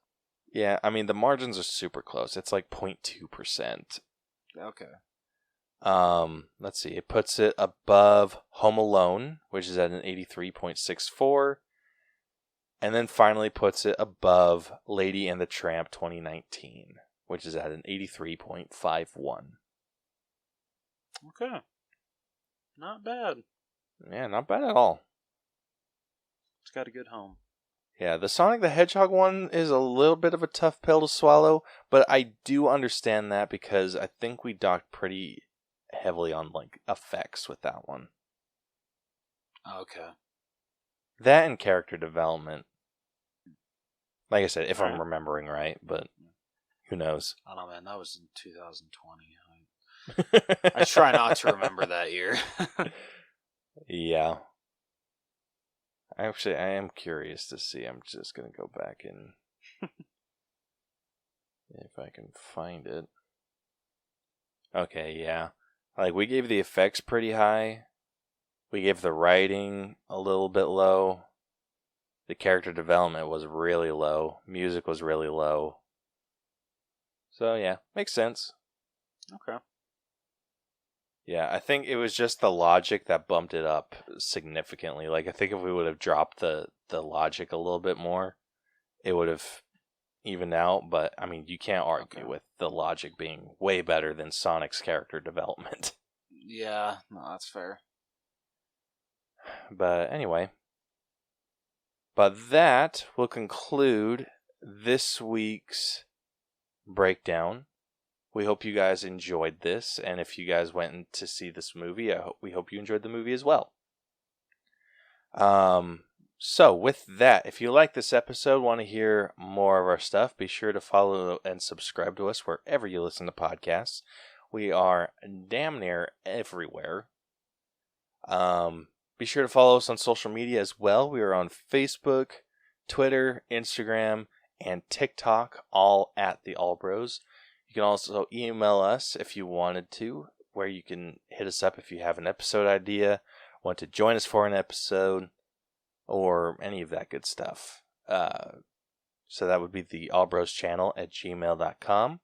Yeah, I mean, the margins are super close. It's like 0.2%. Okay. Let's see. It puts it above Home Alone, which is at an 83.64. And then finally puts it above Lady and the Tramp 2019, which is at an 83.51. Okay. Not bad. Yeah, not bad at all. It's got a good home. Yeah, the Sonic the Hedgehog one is a little bit of a tough pill to swallow, but I do understand that because I think we docked pretty heavily on like effects with that one. Okay. That and character development. Like I said, if All I'm right. remembering right, but who knows? I don't know, man. That was in 2020. I try not to remember that year. Yeah. Actually, I am curious to see. I'm just going to go back and if I can find it. Okay, yeah. Like, we gave the effects pretty high. We gave the writing a little bit low. The character development was really low. Music was really low. So, yeah, makes sense. Okay. Yeah, I think it was just the logic that bumped it up significantly. Like, I think if we would have dropped the logic a little bit more, it would have evened out. But, I mean, you can't argue with the logic being way better than Sonic's character development. Yeah, no, that's fair. But anyway. But that will conclude this week's breakdown. We hope you guys enjoyed this, and if you guys went to see this movie, we hope you enjoyed the movie as well. So with that, if you like this episode, want to hear more of our stuff, be sure to follow and subscribe to us wherever you listen to podcasts. We are damn near everywhere. Be sure to follow us on social media as well. We are on Facebook, Twitter, Instagram, and TikTok, all at the All Bros. You can also email us if you wanted to, where you can hit us up if you have an episode idea, want to join us for an episode, or any of that good stuff. So that would be the allbroschannel@gmail.com.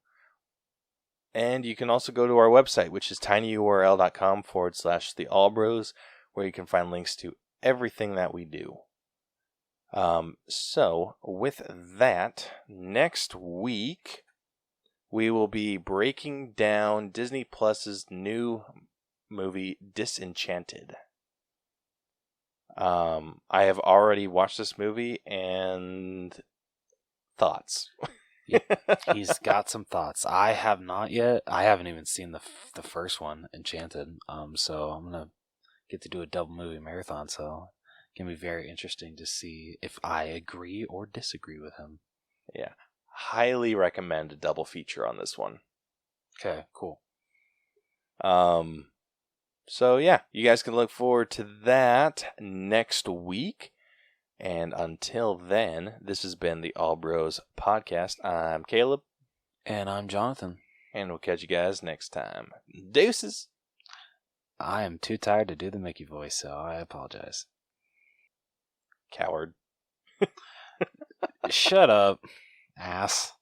And you can also go to our website, which is tinyurl.com/theallbros, where you can find links to everything that we do. So with that, next week we will be breaking down Disney Plus's new movie Disenchanted. I have already watched this movie and thoughts. He's got some thoughts. I have not yet. I haven't even seen the first one, Enchanted. So I'm gonna get to do a double movie marathon. So it can be very interesting to see if I agree or disagree with him. Yeah, highly recommend a double feature on this one. Okay, cool. So yeah, you guys can look forward to that next week. And until then, this has been the All Bros Podcast. I'm Caleb. And I'm Jonathan. And we'll catch you guys next time. Deuces. I am too tired to do the Mickey voice, so I apologize. Coward. Shut up, ass.